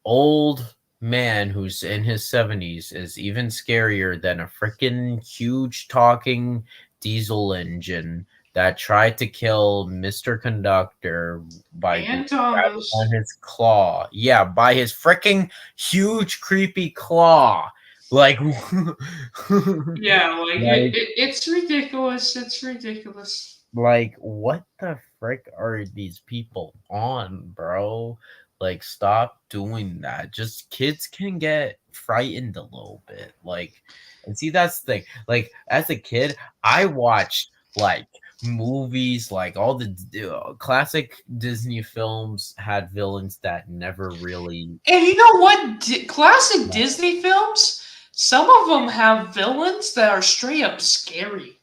old man who's in his 70s is even scarier than a freaking huge talking diesel engine that tried to kill Mr. Conductor by And grabbing Thomas. on his claw. Yeah, by his freaking huge creepy claw. Like, Yeah, like like, it's ridiculous. It's ridiculous. like, what the frick are these people on, bro? Like, stop doing that. Just kids can get frightened a little bit. Like, and see, that's the thing. Like, as a kid, I watched like movies, like all the classic Disney films had villains that never really. And you know what? Classic Disney films, Some of them have villains that are straight up scary.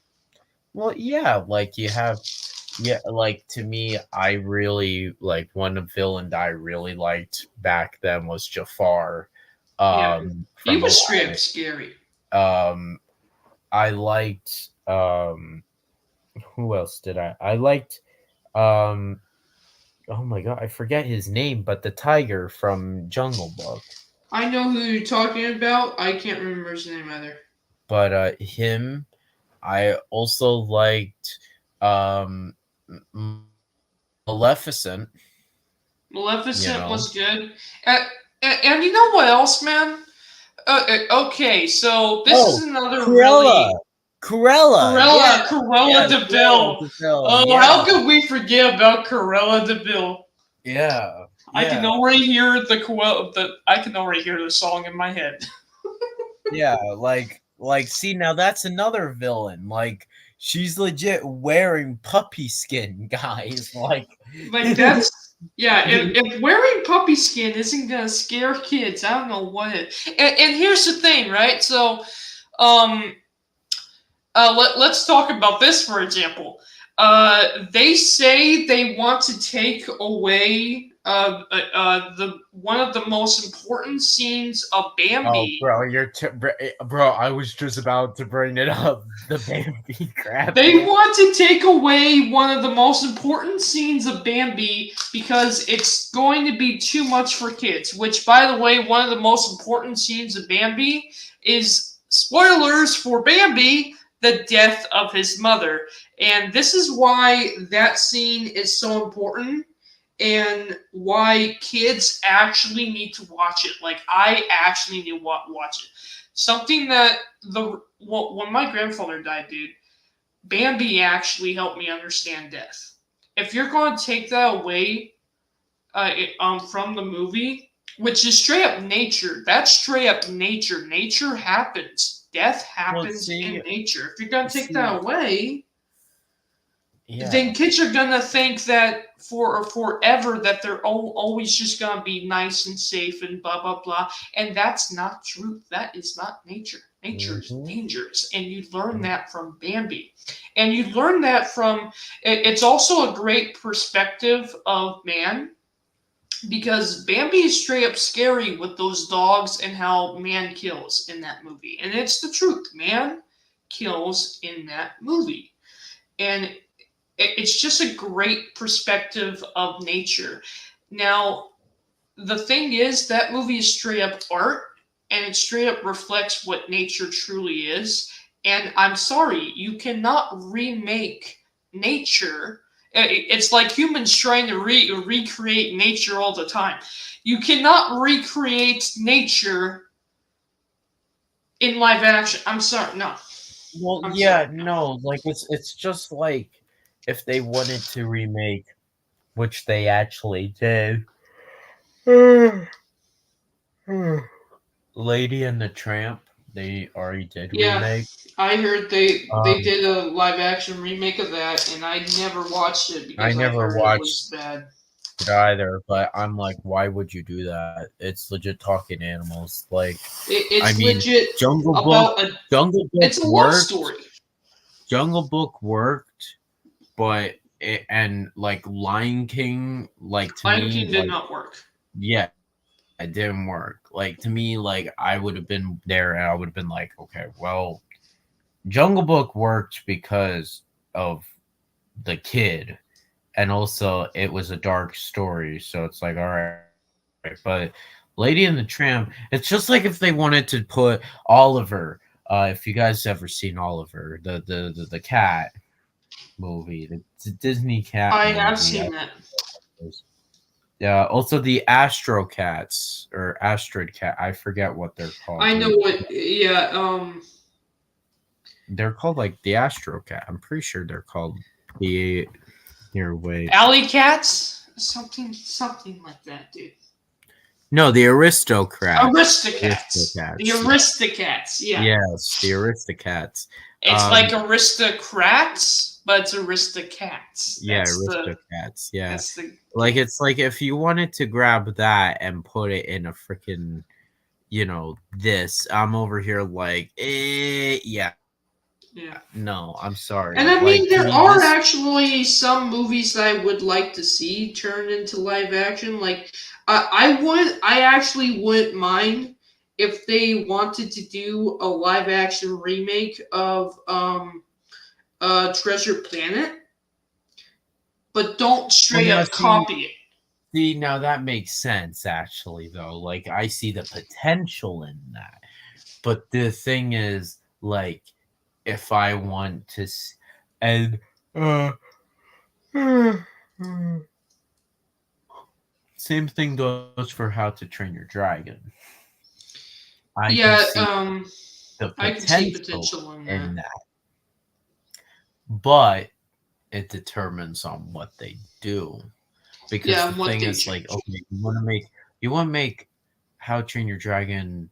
Well, yeah, like you have, yeah, like to me, I really like one villain that I really liked back then was Jafar, Yeah, he from was straight up Aladdin. scary. Um, I liked who else did I liked um oh my god, I forget his name, but the tiger from Jungle Book. I know who you're talking about. I can't remember his name either. But him, I also liked um Maleficent, you Maleficent know. was good. And, and you know what else, man? Okay, so this is Oh, another Cruella. really Cruella, yeah, Cruella yeah, de Cruella Vil. de Vil, Oh, yeah, how could we forget about Cruella de Vil? yeah, I can yeah, already hear the Cruella. I can already hear the song in my head. yeah. Like, see, now that's another villain. Like, she's legit wearing puppy skin, guys. Like, Like that's yeah. If wearing puppy skin isn't gonna scare kids, I don't know what it. And here's the thing, right? So, um, let's talk about this for example. They say they want to take away the one of the most important scenes of oh, Bambi. bro, bro. I was just about to bring it up. The baby crap. They want to take away one of the most important scenes of Bambi because it's going to be too much for kids. Which, by the way, one of the most important scenes of Bambi is spoilers for Bambi, the death of his mother. And this is why that scene is so important and why kids actually need to watch it. Like, I actually need to watch it. Something that when my grandfather died, dude, Bambi actually helped me understand death. If you're going to take that away from the movie, which is straight up nature, that's straight up nature. Nature happens. Death Well, happens in see, nature. If you're going to take see, that away, then yeah. kids are gonna think that for forever that they're always just gonna be nice and safe and blah blah blah, and that's not true. That is not nature. Nature is Mm-hmm. dangerous, and you learn that from Bambi, and you learn that from. It's also a great perspective of man because Bambi is straight up scary with those dogs and how man kills in that movie, and it's the truth. Man kills in that movie, and it's just a great perspective of nature. Now, the thing is, that movie is straight up art and it straight up reflects what nature truly is. And I'm sorry, you cannot remake nature. It's like humans trying to recreate nature all the time. You cannot recreate nature in live action. I'm sorry, no. Well, I'm sorry, yeah, no, like it's just like if they wanted to remake, which they actually did. Lady and the Tramp, they already did yeah, remake. I heard they Um, did a live action remake of that, and I never watched it I because I never heard it was watched bad. it either, but I'm like, why would you do that? It's legit talking animals. Like, I It's mean, legit Jungle Book, about a. Jungle Book It's a love worked. story. Jungle Book worked, but and like Lion King, like to Lion me, King did like not work. yeah, it didn't work. Like to me, like I would have been there and I would have been like, okay, well, Jungle Book worked because of the kid, and also it was a dark story, so it's like, all right, but Lady and the Tramp, it's just like if they wanted to put Oliver. If you guys ever seen Oliver, the cat movie, the Disney cat I have movie. seen that. Yeah, also the Astro Cats or Astrid Cat. I forget what they're called. I know what. Yeah. They're called like the Astro Cat. I'm pretty sure they're called the. Here, wait. Alley cats. Something like that, dude. No, the Aristocrats. Aristocats. The Aristocats. Aristocats. Yeah. Yes, the Aristocats. It's like aristocrats, but it's aristocats. Yeah, That's the. Aristocats. Yeah, That's the. like it's like if you wanted to grab that and put it in a freaking this. I'm over here like, yeah, Yeah. no, I'm sorry. And I Like mean, to there me, are this actually some movies that I would like to see turned into live action. Like, I actually wouldn't mind if they wanted to do a live action remake of Treasure Planet, but don't well straight now up copy it. see now that makes sense actually though. Like I see the potential in that. But the thing is, like, if I want to, and uh, same thing goes for How to Train Your Dragon. I can Yeah, see the I can see potential potential in in that. that, but it determines on what they do. Because Yeah, the and what thing they is, like, change. okay, you want to make How to Train Your Dragon.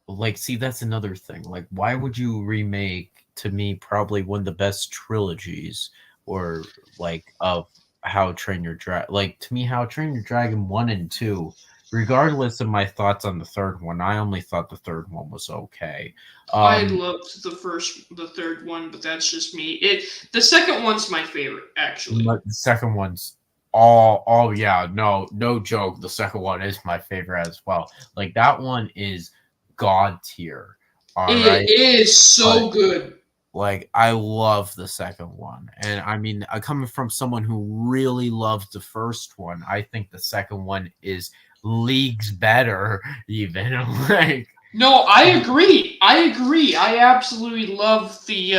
Like, see, that's another thing. Like, why would you remake, to me, probably one of the best trilogies, or like of How to Train Your Dragon? Like, to me, How to Train Your Dragon 1 and 2, regardless of my thoughts on the third one, I only thought the third one was okay. I Um, loved the third one, but that's just me. The second one's my favorite, actually. but the second one's all yeah, no joke. The second one is my favorite as well. Like, that one is god tier. All It right. is But so good. like I love the second one, and I mean, coming from someone who really loved the first one, I think the second one is leagues better. Even like, No, I agree. I agree. I absolutely love the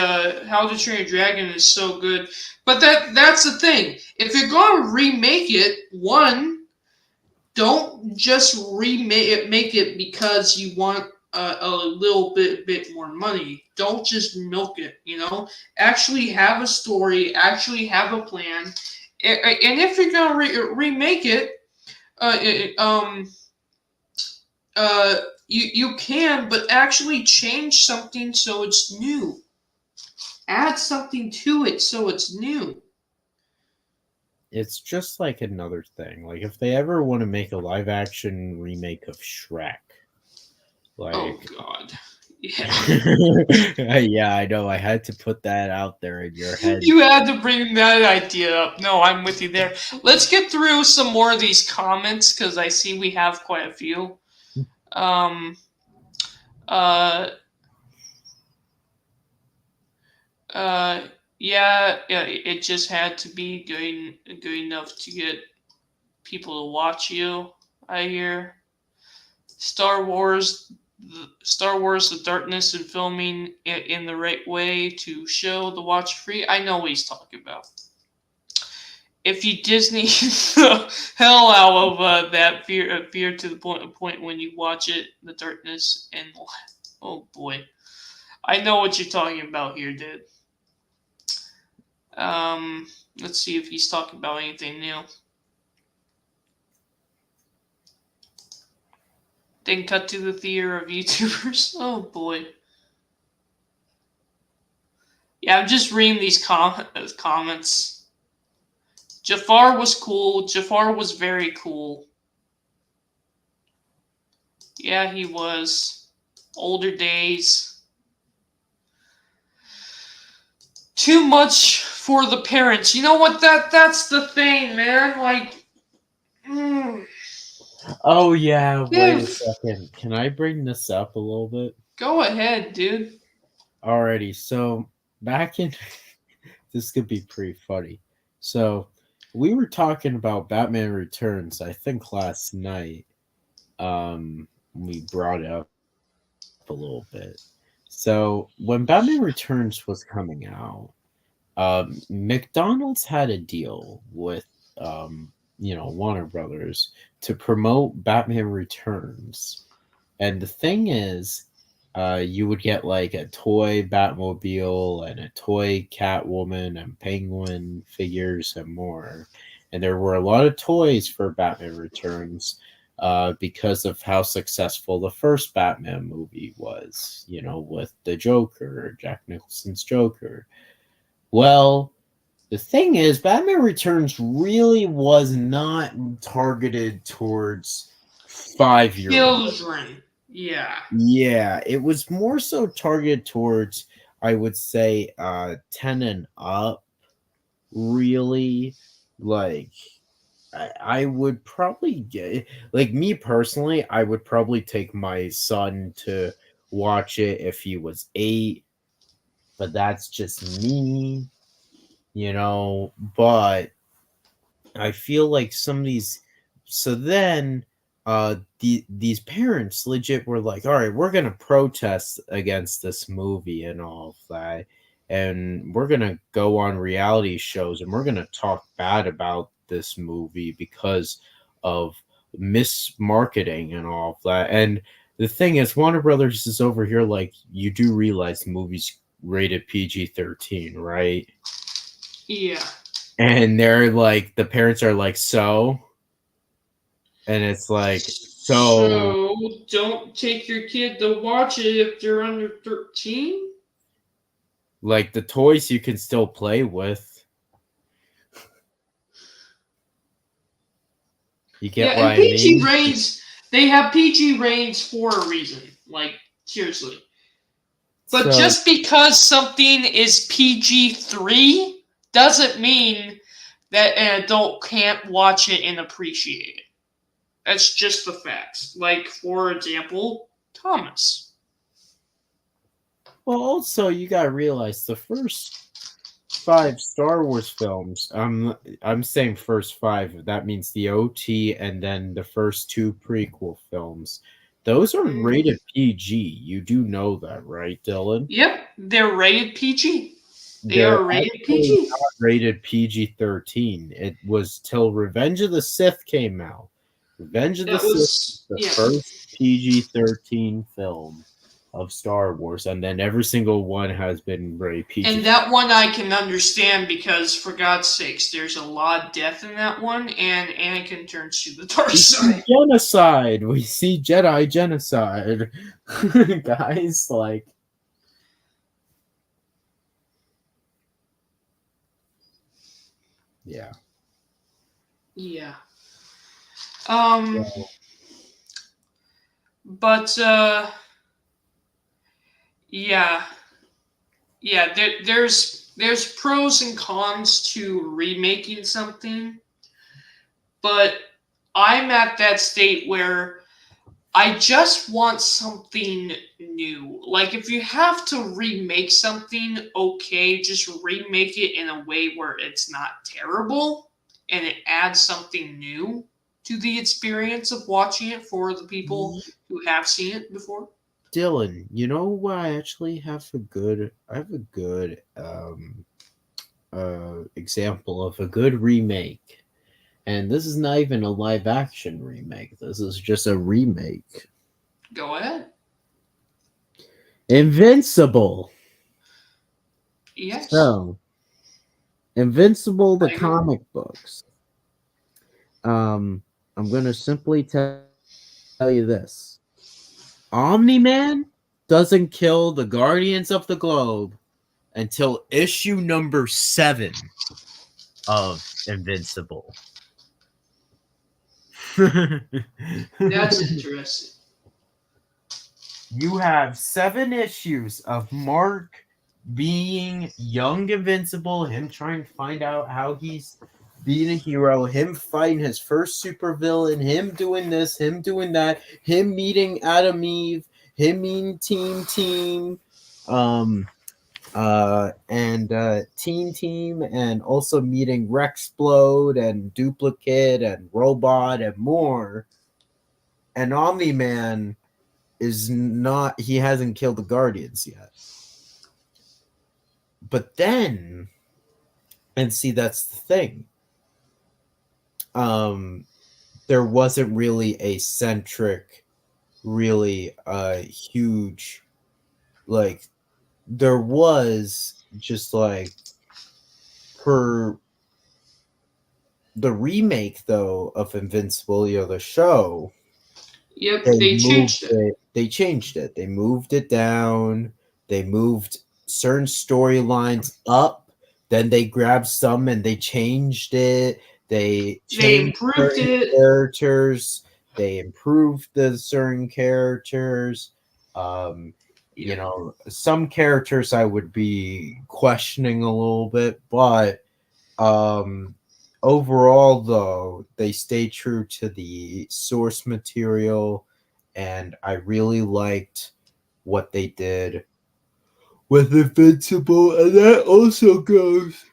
How to Train Your Dragon is so good. But that's the thing. If you're gonna remake it, one, don't just make it because you want a little bit more money. Don't just milk it. Actually have a story. Actually have a plan. And if you're gonna remake it, uh, it- um, you can, but actually change something so it's new. Add something to it so it's new. It's just like another thing. Like if they ever want to make a live action remake of Shrek, Oh like God, yeah. yeah, I know. I had to put that out there in your head. You had to bring that idea up. No, I'm with you there. Let's get through some more of these comments because I see we have quite a few. Um, uh, uh, yeah, it just had to be good enough to get people to watch you. I hear Star Wars, Star Wars: The Darkness and filming it in the right way to show the watch free. I know what he's talking about. If you Disney the hell out of that fear to the point when you watch it, the darkness and oh boy, I know what you're talking about here, dude. Um, let's see if he's talking about anything new. Then cut to the theater of YouTubers. Oh boy. Yeah, I'm just reading these comments. Jafar was cool. Jafar was very cool. Yeah, he was. Older days. Too much for the parents. You know what? That's the thing, man. Like, mm, Oh yeah, wait a give. second. Can I bring this up a little bit? Go ahead, dude. Alrighty, so back in this could be pretty funny. So we were talking about Batman Returns, I think last night. We brought it up a little bit. So when Batman Returns was coming out, McDonald's had a deal with Warner Brothers to promote Batman Returns. And the thing is, you would get like a toy Batmobile and a toy Catwoman and Penguin figures and more. And there were a lot of toys for Batman Returns because of how successful the first Batman movie was, with the Joker, Jack Nicholson's Joker. Well, the thing is, Batman Returns really was not targeted towards 5-year-old. children. Yeah. Yeah, it was more so targeted towards, I would say, 10 and up, really. Like, I would probably get, like, me personally, I would probably take my son to watch it if he was 8, but that's just me, but I feel like some of these. So then, these parents legit were like, "All right, we're gonna protest against this movie and all of that, and we're gonna go on reality shows and we're gonna talk bad about this movie because of mismarketing and all of that." And the thing is, Warner Brothers is over here like, you do realize the movie's rated PG-13, right? Yeah. And they're like, the parents are like, so? And it's like, so, So don't take your kid to watch it if they're under 13. like, the toys you can still play with. You get Yeah, what and I PG mean? range, they have PG range for a reason. Like, seriously. But So, just because something is PG-3 doesn't mean that an adult can't watch it and appreciate it. That's just the facts. Like, for example, Thomas. well, also, you gotta realize the first 5 Star Wars films, I'm saying first 5, that means the OT and then the first 2 prequel films. Those are rated PG. You do know that, right, Dylan? Yep, they're rated PG. They They're are rated actually PG. not rated PG-13. It was till Revenge of the Sith came out. Revenge of the That Sith was, was the yeah. first PG-13 film of Star Wars, and then every single one has been rated PG. And that one I can understand because, for God's sakes, there's a lot of death in that one, and Anakin turns to the dark side. Genocide. We see Jedi genocide. Guys, like, yeah. Yeah. So, But yeah, there's pros and cons to remaking something, but I'm at that state where I just want something new. Like, if you have to remake something, okay, just remake it in a way where it's not terrible and it adds something new to the experience of watching it for the people who have seen it before. Dylan, you know what? I actually have a good example of a good remake. And this is not even a live action remake. This is just a remake. Go ahead. Invincible. Yes. So, Invincible, the I agree. comic books. I'm gonna simply tell you this: Omni-Man doesn't kill the Guardians of the Globe until issue number 7 of Invincible. That's interesting. You have 7 issues of Mark being young Invincible, him trying to find out how he's being a hero, him fighting his first supervillain, him doing this, him doing that, him meeting Adam Eve, him meeting Team, and Teen Team, and also meeting Rexplode and Duplicate and Robot and more. And Omni-Man is not, he hasn't killed the Guardians yet. But then, and see, that's the thing. There wasn't really a centric, really huge, like, there was just like, per the remake though of Invincible, the show, Yep, they they moved changed it. They changed it. They moved it down. They moved certain storylines up. Then they grabbed some and they changed it. They They changed improved certain it. characters. they improved the certain characters. Um, you Yeah. know, some characters I would be questioning a little bit, but um, overall, though, they stay true to the source material, and I really liked what they did with Invincible, and that also goes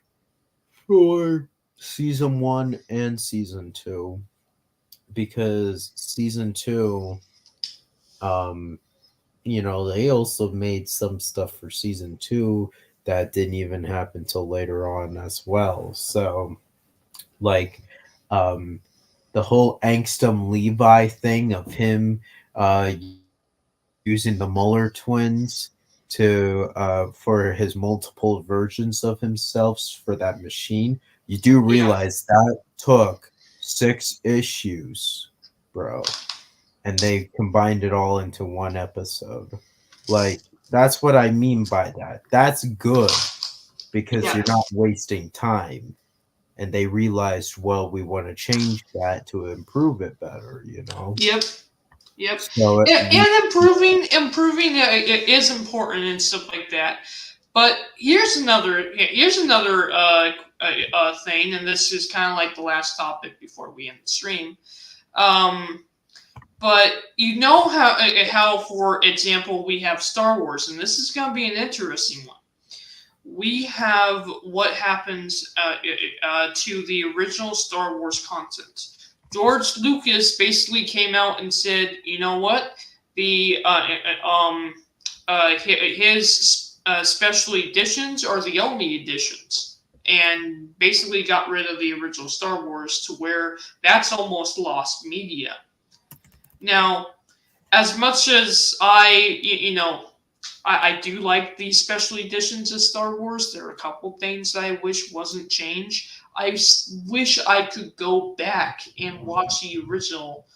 for season 1 and season 2, because season 2, um, you know, they also made some stuff for season 2 that didn't even happen till later on as well. So, like, um, the whole Angstum Levi thing of him using the Muller twins to for his multiple versions of himself for that machine, you do Yeah. realize that took 6 issues, bro, and they combined it all into one episode. Like, that's what I mean by that. That's good because Yeah. you're not wasting time, and they realized, well, we want to change that to improve it better, you know. Yep. Yep. So And improving is important and stuff like that. But here's another thing, and this is kind of like the last topic before we end the stream. Um, but you know how, for example, we have Star Wars, and this is going to be an interesting one. We have what happens to the original Star Wars content. George Lucas basically came out and said, you know what, the his special editions are the only editions, and basically got rid of the original Star Wars to where that's almost lost media. Now, as much as I do like these special editions of Star Wars. There are a couple things that I wish wasn't changed. Wish I could go back and watch the original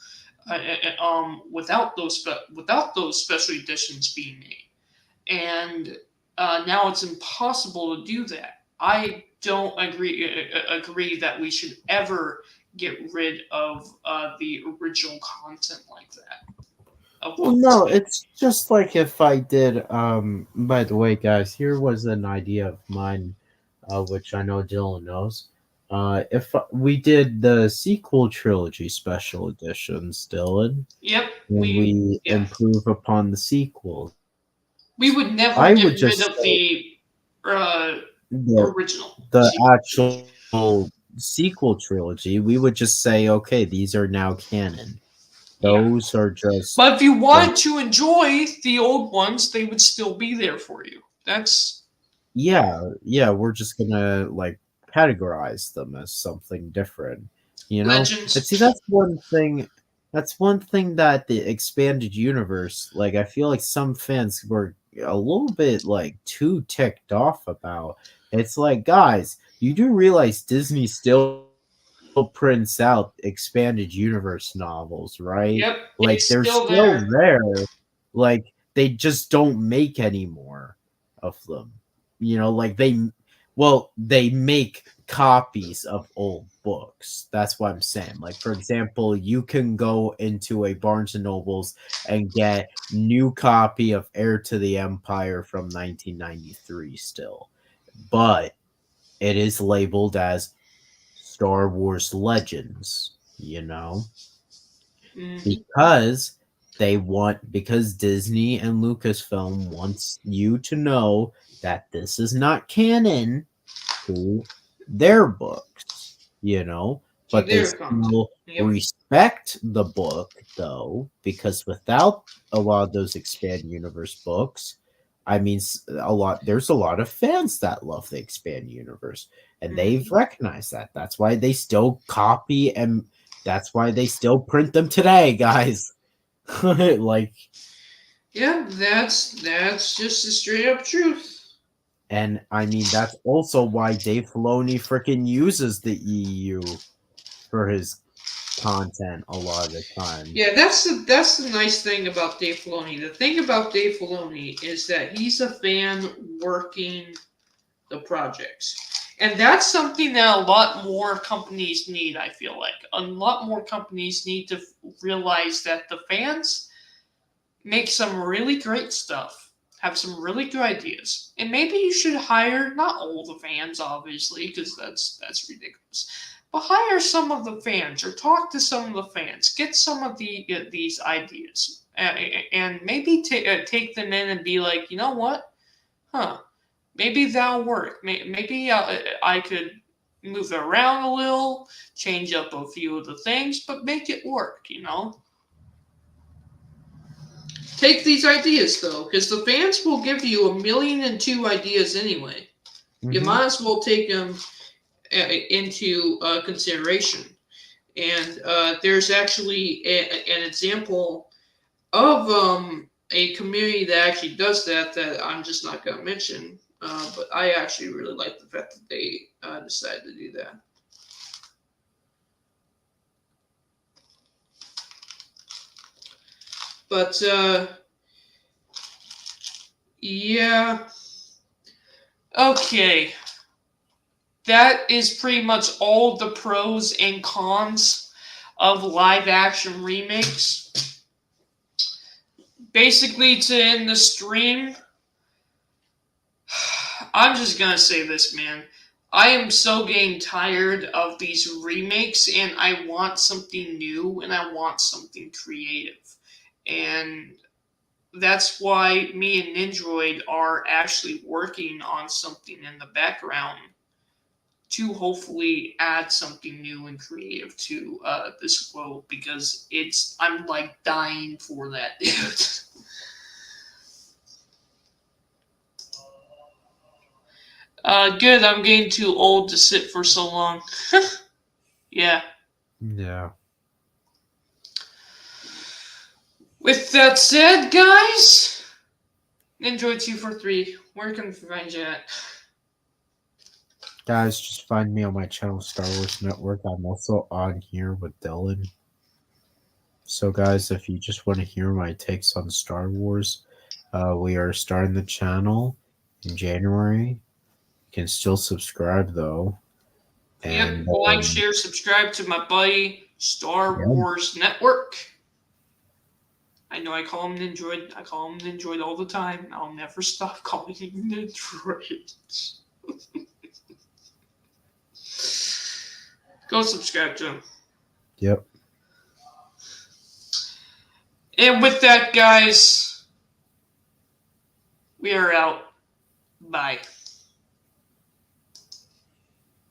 without those special editions being made. And now it's impossible to do that. I don't agree that we should ever get rid of the original content like that. Of well, what's no, been. it's just like if I did. By the way, guys, here was an idea of mine, which I know Dylan knows. If we did the sequel trilogy special editions, Dylan, Yep, and we yeah. improve upon the sequels, I We would would just never say get rid of the uh, the original the sequel trilogy. actual sequel trilogy. We would just say, okay, these are now canon. Yeah. Those are just But if you like, wanted to enjoy the old ones, they would still be there for you. That's yeah, we're just gonna like categorize them as something different, you know. And see, Legends. that's one thing that the expanded universe, like, I feel like some fans were a little bit like too ticked off about. It's like, guys, you do realize Disney still prints out expanded universe novels, right? Like, Yep, they're it's still still there. there. Like, they just don't make anymore of them. You know, like, they make copies of old books. That's what I'm saying. Like, for example, you can go into a Barnes and Nobles and get new copy of Heir to the Empire from 1993 still, but it is labeled as Star Wars Legends, you know, Hmm. because because Disney and Lucasfilm wants you to know that this is not canon to their books, you know, To but they their content. still Yep. respect the book, though, because without a lot of those expand universe books, I mean, there's a lot of fans that love the expand universe, and they've Hmm. recognized that. That's why they still copy, and that's why they still print them today, guys. Like, Yeah, that's just the straight up truth. and I mean, that's also why Dave Filoni freaking uses the EU for his content a lot of the time. Yeah, that's the nice thing about Dave Filoni. The thing about Dave Filoni is that he's a fan working the projects. And that's something that a lot more companies need, I feel like. A lot more companies need to realize that the fans make some really great stuff, have some really good ideas. And maybe you should hire, not all the fans, obviously, because that's ridiculous. But hire some of the fans or talk to some of the fans. Get some of these ideas. And maybe take them in and be like, you know what? Huh. Maybe that'll work. Maybe I could move it around a little, change up a few of the things, but make it work, you know? Take these ideas, though, because the fans will give you 1,000,002 ideas anyway. You might as well take them into consideration. And there's actually an example of a community that actually does that I'm just not going to mention. But I actually really like the fact that they decided to do that. But yeah, okay. That is pretty much all the pros and cons of live action remakes. Basically, to end the stream, I'm just gonna say this, man. I am so getting tired of these remakes, and I want something new, and I want something creative. And that's why me and Nindroid are actually working on something in the background to hopefully add something new and creative to this world, because I'm like dying for that, dude. Good, I'm getting too old to sit for so long. Yeah. Yeah. With that said, guys, Nindroid243, where can we find you at? Guys, just find me on my channel, Star Wars Network. I'm also on here with Dylan. So, guys, if you just want to hear my takes on Star Wars, we are starting the channel in January. You can still subscribe, though. And, Yep, like, share, subscribe to my buddy, Star yeah. Wars Network. I know I call him Nindroid. I call him Nindroid all the time. I'll never stop calling him Nindroid. Go subscribe to him. Yep. And with that, guys, we are out. Bye.